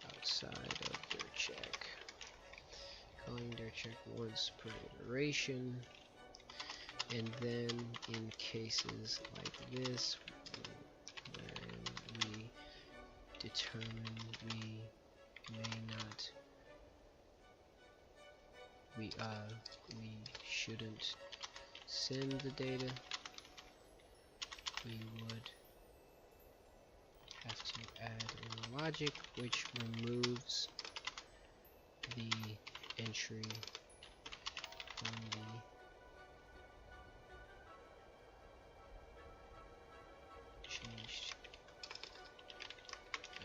S1: outside of dir check, calling dir check once per iteration, and then in cases like this where we determine we may not, we shouldn't send the data, we would have to add in logic which removes the entry from the changed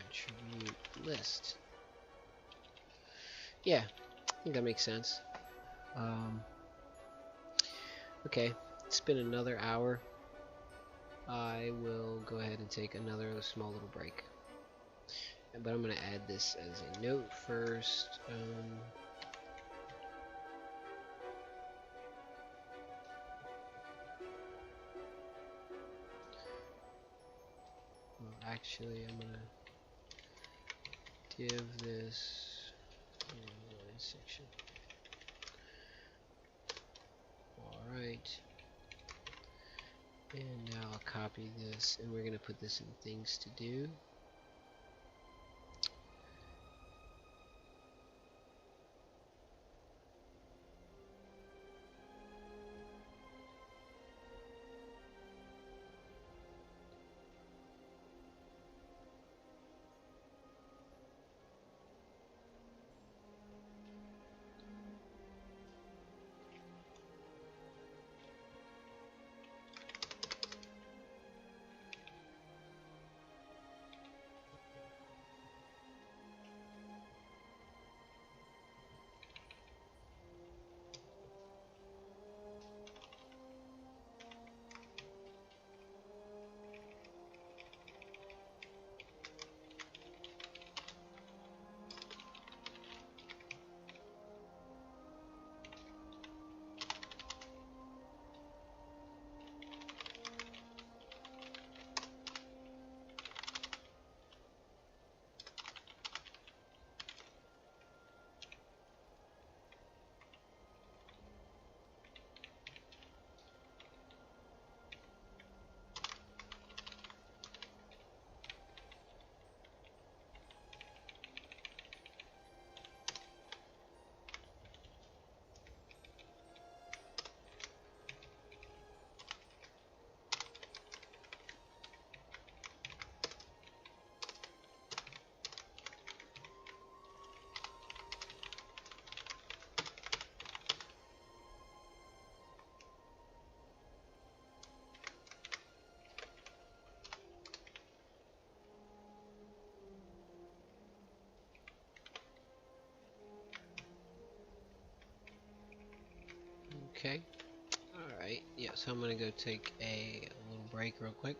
S1: attribute list. Yeah, I think that makes sense. Okay, it's been another hour. I will go ahead and take another small little break. But I'm going to add this as a note first. Well, actually, I'm going to div this line section. Alright. And now I'll copy this, and we're going to put this in things to do. Okay. Alright, yeah, so I'm gonna go take a little break real quick.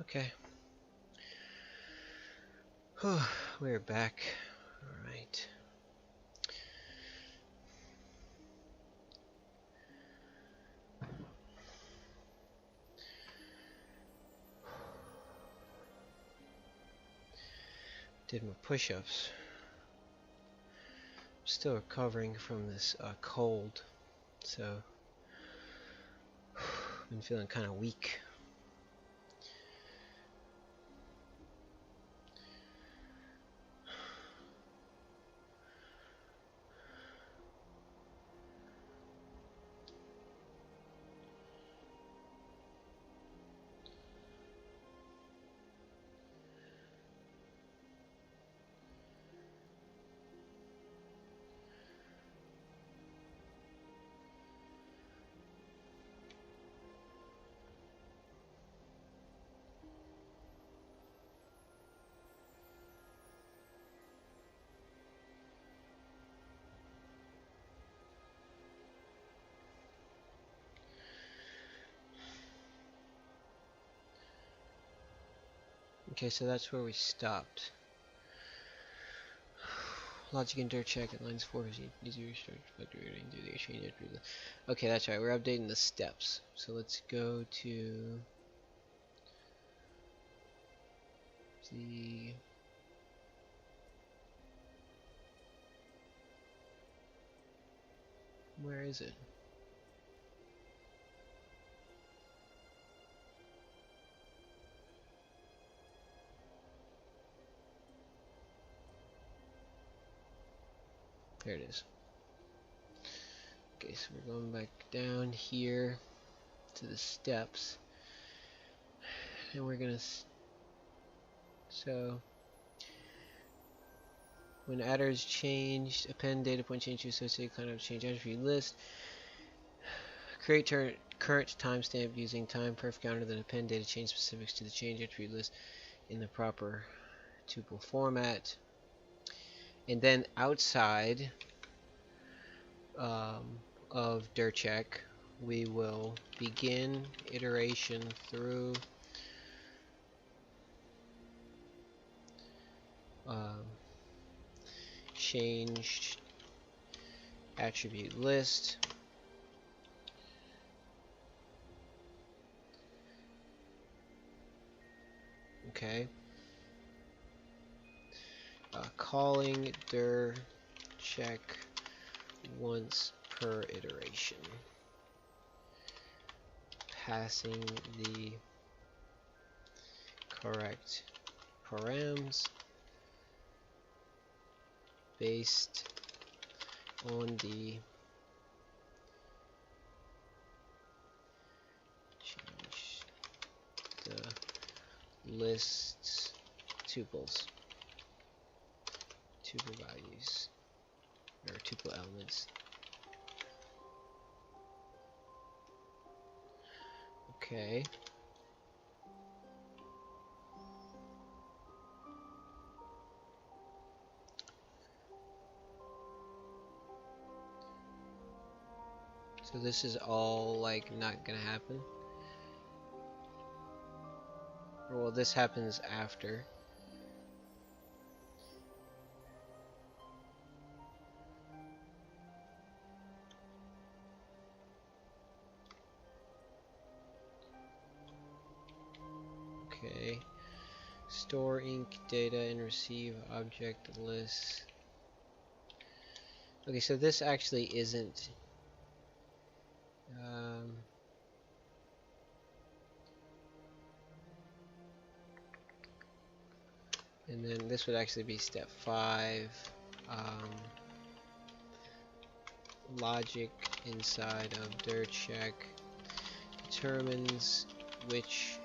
S1: Okay. We're back. Alright. Did my push-ups. Still recovering from this cold, so been feeling kind of weak. Okay, so that's where we stopped. Logic and dirt check at lines 4 is easier to start fluctuating do the exchange entry. Okay, that's right. We're updating the steps. So let's go to the where is it? There it is. Okay, so we're going back down here to the steps, and we're gonna so when adder is changed, append data point change to associated kind of change attribute list. Create current timestamp using time perf counter, then append data change specifics to the change attribute list in the proper tuple format. And then outside of dir check, we will begin iteration through changed attribute list. Okay. Calling dir check once per iteration. Passing the correct params based on the change the lists tuple values or tuple elements. Okay. So this is all like not gonna happen. Or well, this happens after. Okay. Store inc data and receive object list. Okay, so this actually isn't and then this would actually be step 5. Logic inside of dir check determines which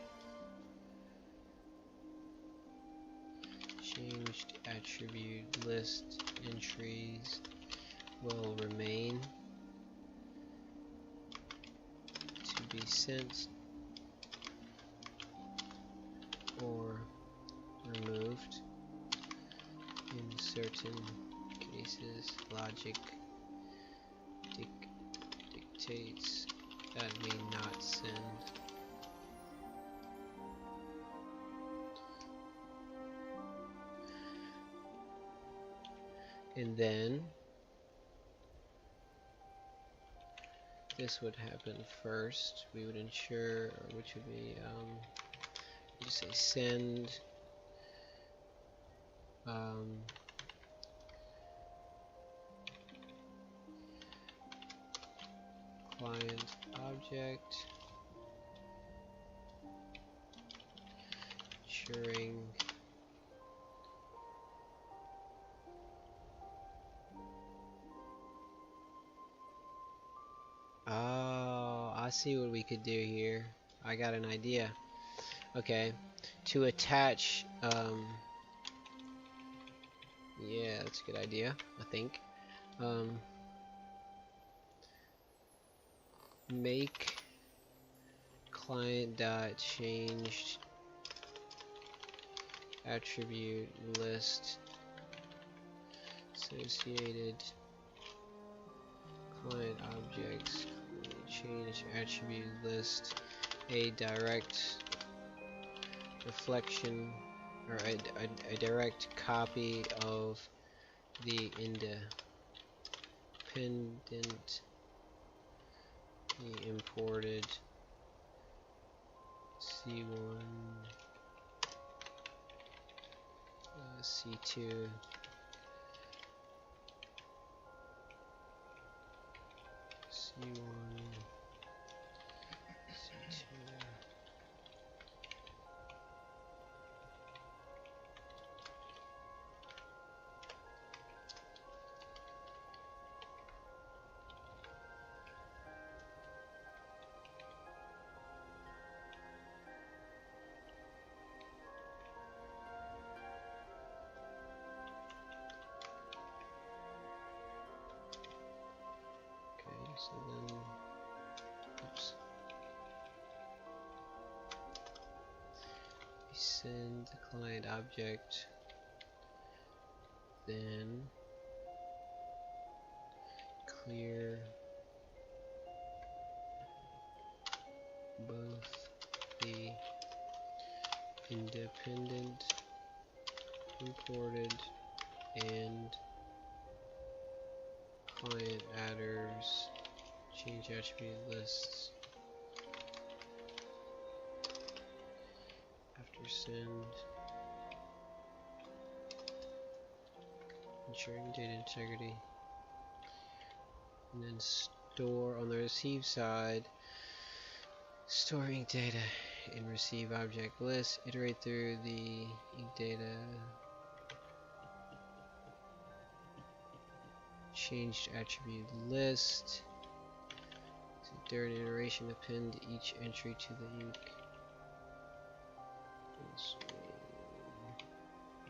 S1: changed attribute list entries will remain to be sent or removed. In certain cases, logic dictates that may not send And then this would happen first. We would ensure, which would be, just say send client object ensuring oh, I see what we could do here. I got an idea. Okay, to attach yeah, that's a good idea, I think. Make client dot changed attribute list associated client objects change attribute list a direct reflection or a direct copy of the independent the imported C1 C2 C1 C2 okay, so then oops, we send the client object, then clear both the independent imported and client adders change attribute lists after send, ensuring data integrity, and then store on the receive side, storing data in receive object list, iterate through the data changed attribute list. So during iteration, append each entry to the ink.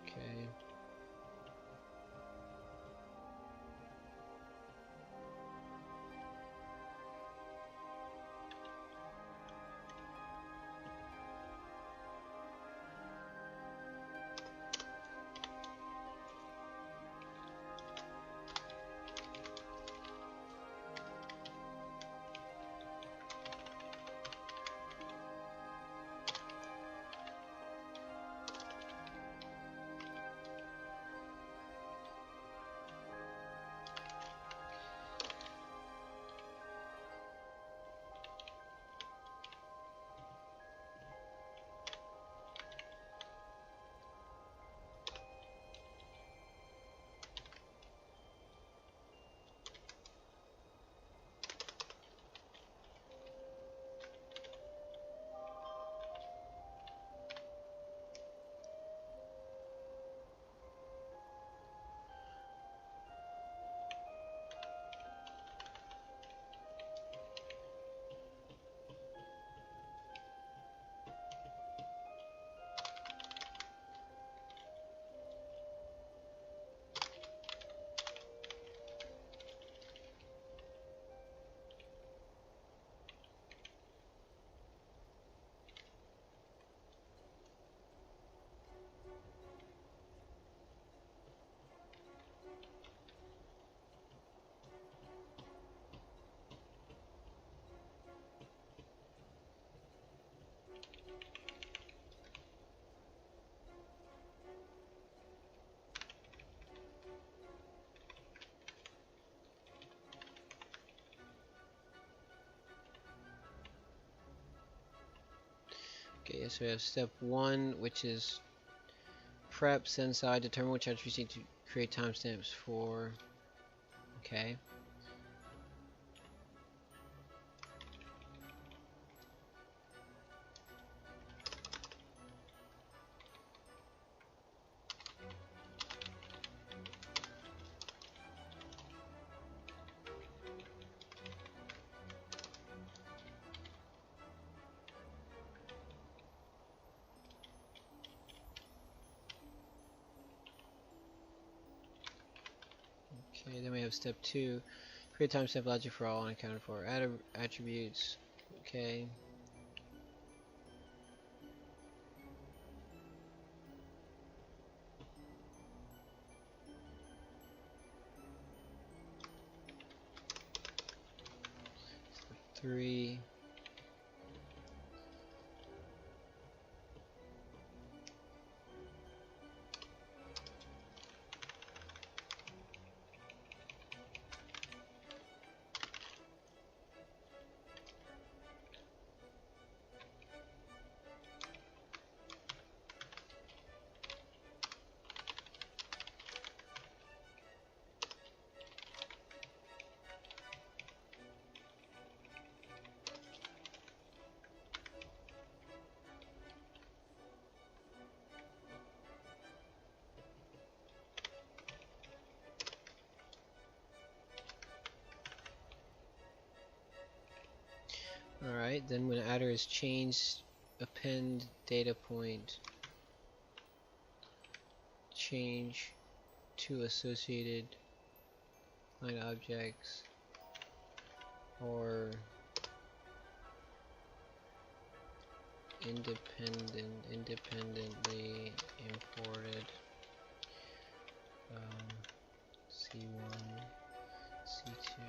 S1: Okay. Okay, so we have step 1, which is prep, send side, determine which attributes you need to create timestamps for. Okay. Okay, then we have step 2, create timestamp logic for all unaccounted for attributes. Okay. Step 3. Alright, then when adder is changed, append data point change to associated client objects or independently imported C1, C2,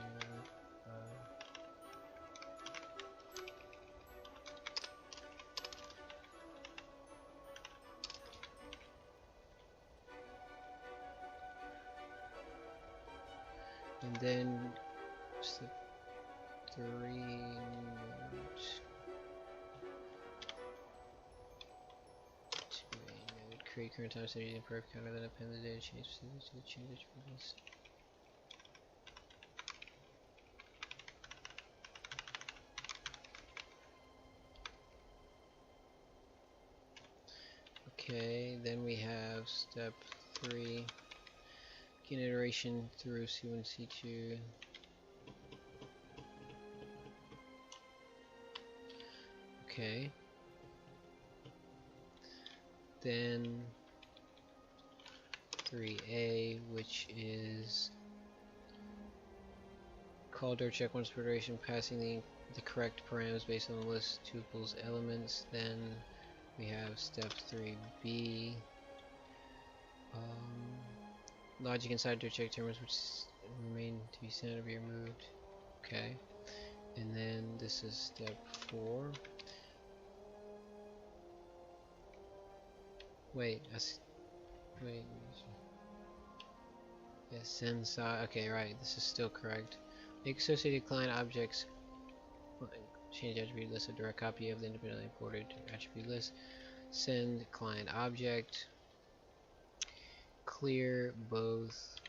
S1: and then step 3 note to a node, create current timestamp using perf counter, then append the data change to the change attribute list. Okay, then we have step 3, begin iteration through C1, C2. Okay. Then 3A, which is call dir check once per iteration, passing the correct parameters based on the list tuples elements. Then we have step 3B, logic inside dir check terminals which remain to be sent or be removed. Okay, and then this is step 4. Wait, wait. Yes, send side. Okay, right. This is still correct. Make associated client objects. Change attribute list, a direct copy of the independently imported attribute list. Send client object. Clear both.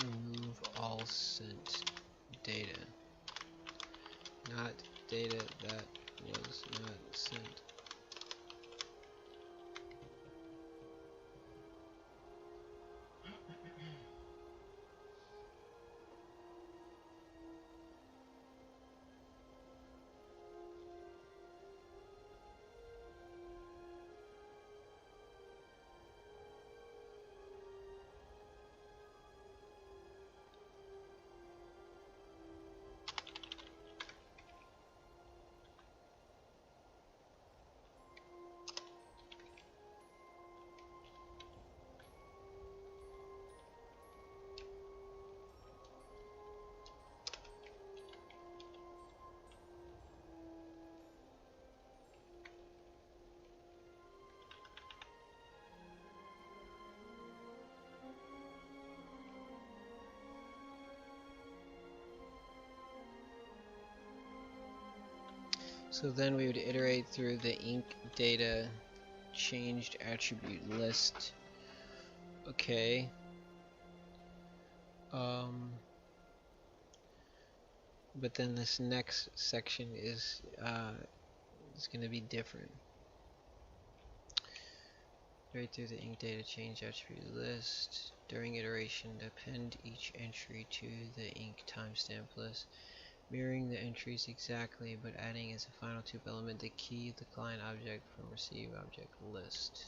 S1: Remove all sent data. Not data that was not sent. So then we would iterate through the inc data changed attribute list. Okay. But then this next section is going to be different. Iterate through the inc data change attribute list. During iteration, append each entry to the inc timestamp list, mirroring the entries exactly, but adding as a final tube element the key of the client object from receive object list.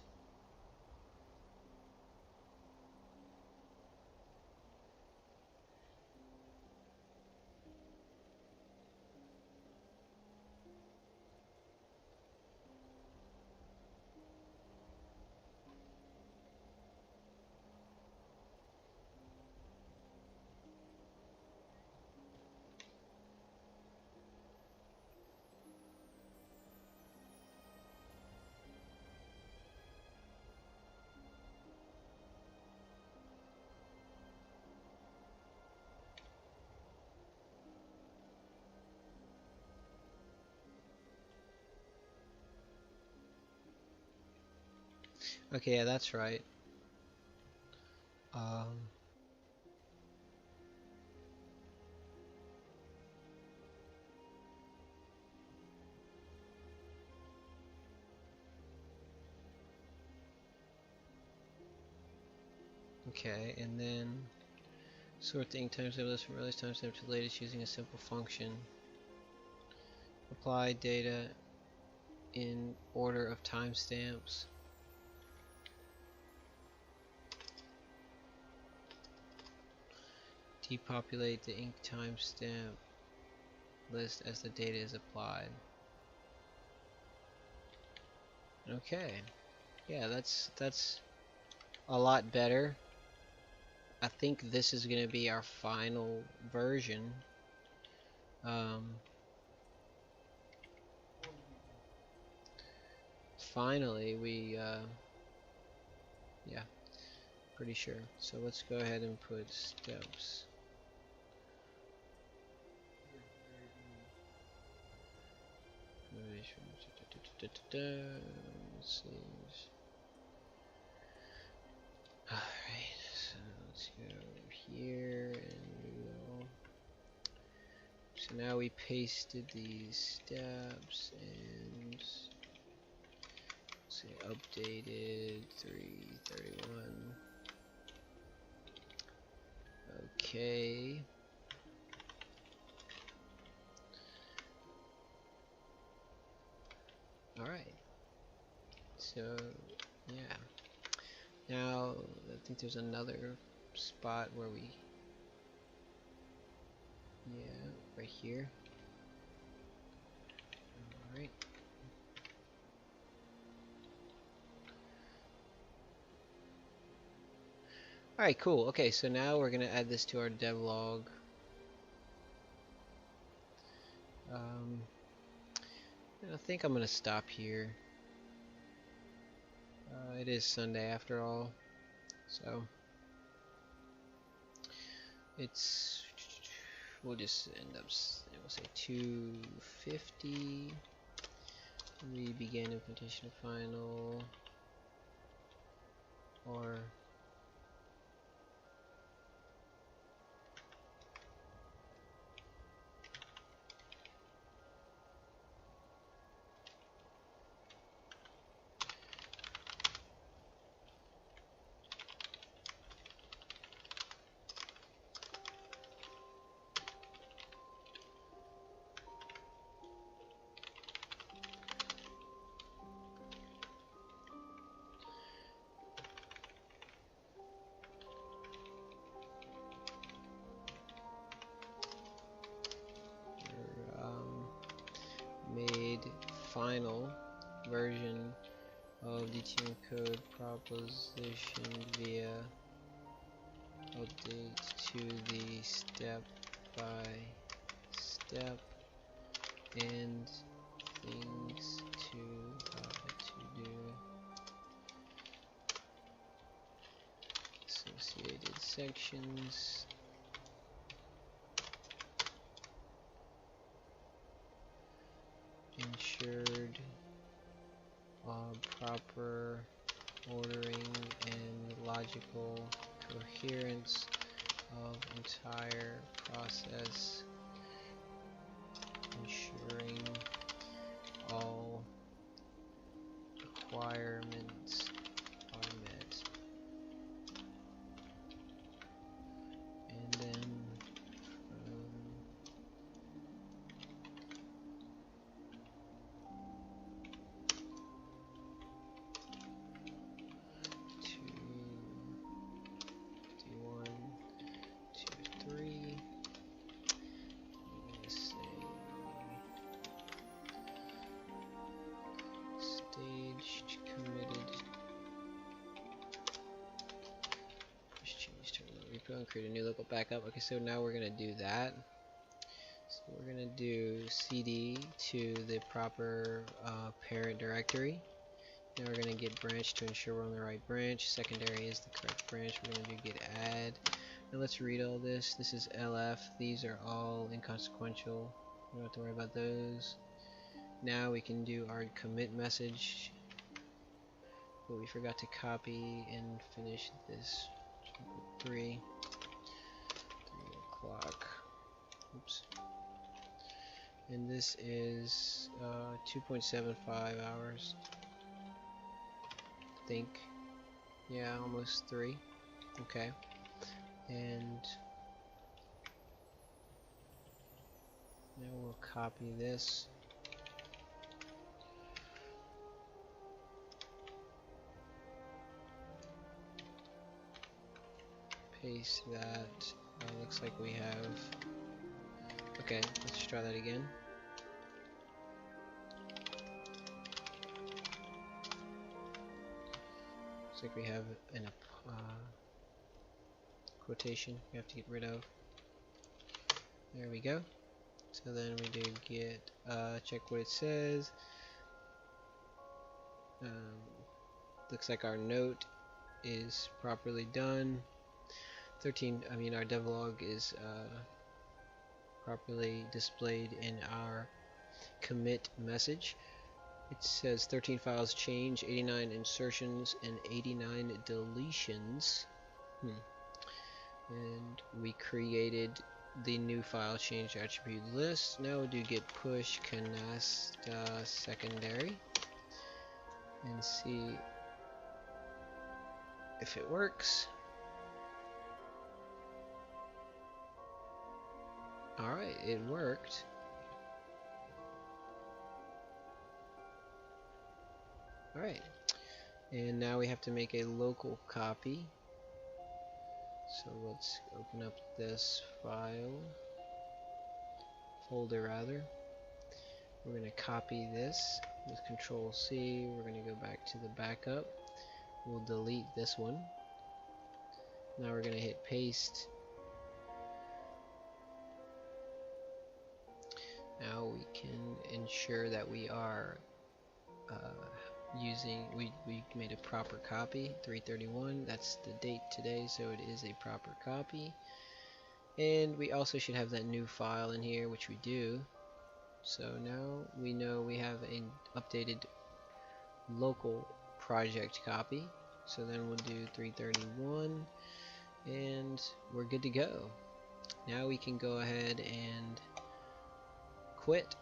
S1: Okay, yeah, that's right. Okay, and then sort the inc timestamp list from earliest timestamp to latest using a simple function. Apply data in order of timestamps. Depopulate the inc timestamp list as the data is applied. Okay, yeah, that's a lot better. I think this is gonna be our final version. Finally, we yeah, pretty sure. So let's go ahead and put steps. Let's see. Alright, so let's go over here and we will. So now we pasted these steps and say updated 331. Okay. Alright. So yeah. Now I think there's another spot where we right here. Alright. Alright, cool. Okay, so now we're gonna add this to our devlog. I think I'm gonna stop here. It is Sunday after all, so we'll just end up, we'll say 250. We begin implementation of final, or made final version of DTM code proposition via update to the step by step and things to do, associated sections. And ensured proper ordering and logical coherence of entire process, ensuring all requirements are met. And then staged, committed, push change to repo and create a new local backup. Okay, so now we're gonna do that. So we're gonna do cd to the proper parent directory. Now we're gonna get branch to ensure we're on the right branch. Secondary is the correct branch. We're gonna do get add. Now let's read all this. This is LF. These are all inconsequential. We don't have to worry about those. Now we can do our commit message, but we forgot to copy and finish this. 3 o'clock. Oops. And this is 2.75 hours. I think. Yeah, almost 3. Okay. And now we'll copy this. Paste that. Looks like we have. Okay, let's try that again. Looks like we have an quotation we have to get rid of. There we go. So then we do get check what it says. Looks like our note is properly done. Our devlog is properly displayed in our commit message. It says 13 files changed, 89 insertions, and 89 deletions. And we created the new file change attribute list. Now we'll do get push Canasta secondary and see if it works. Alright, it worked. Alright, and now we have to make a local copy. So let's open up this folder rather. We're going to copy this with Control C. We're going to go back to the backup. We'll delete this one. Now we're going to hit paste. Now we can ensure that we are we made a proper copy. 331, that's the date today, so it is a proper copy. And we also should have that new file in here, which we do. So now we know we have an updated local project copy. So then we'll do 331 and we're good to go. Now we can go ahead and quit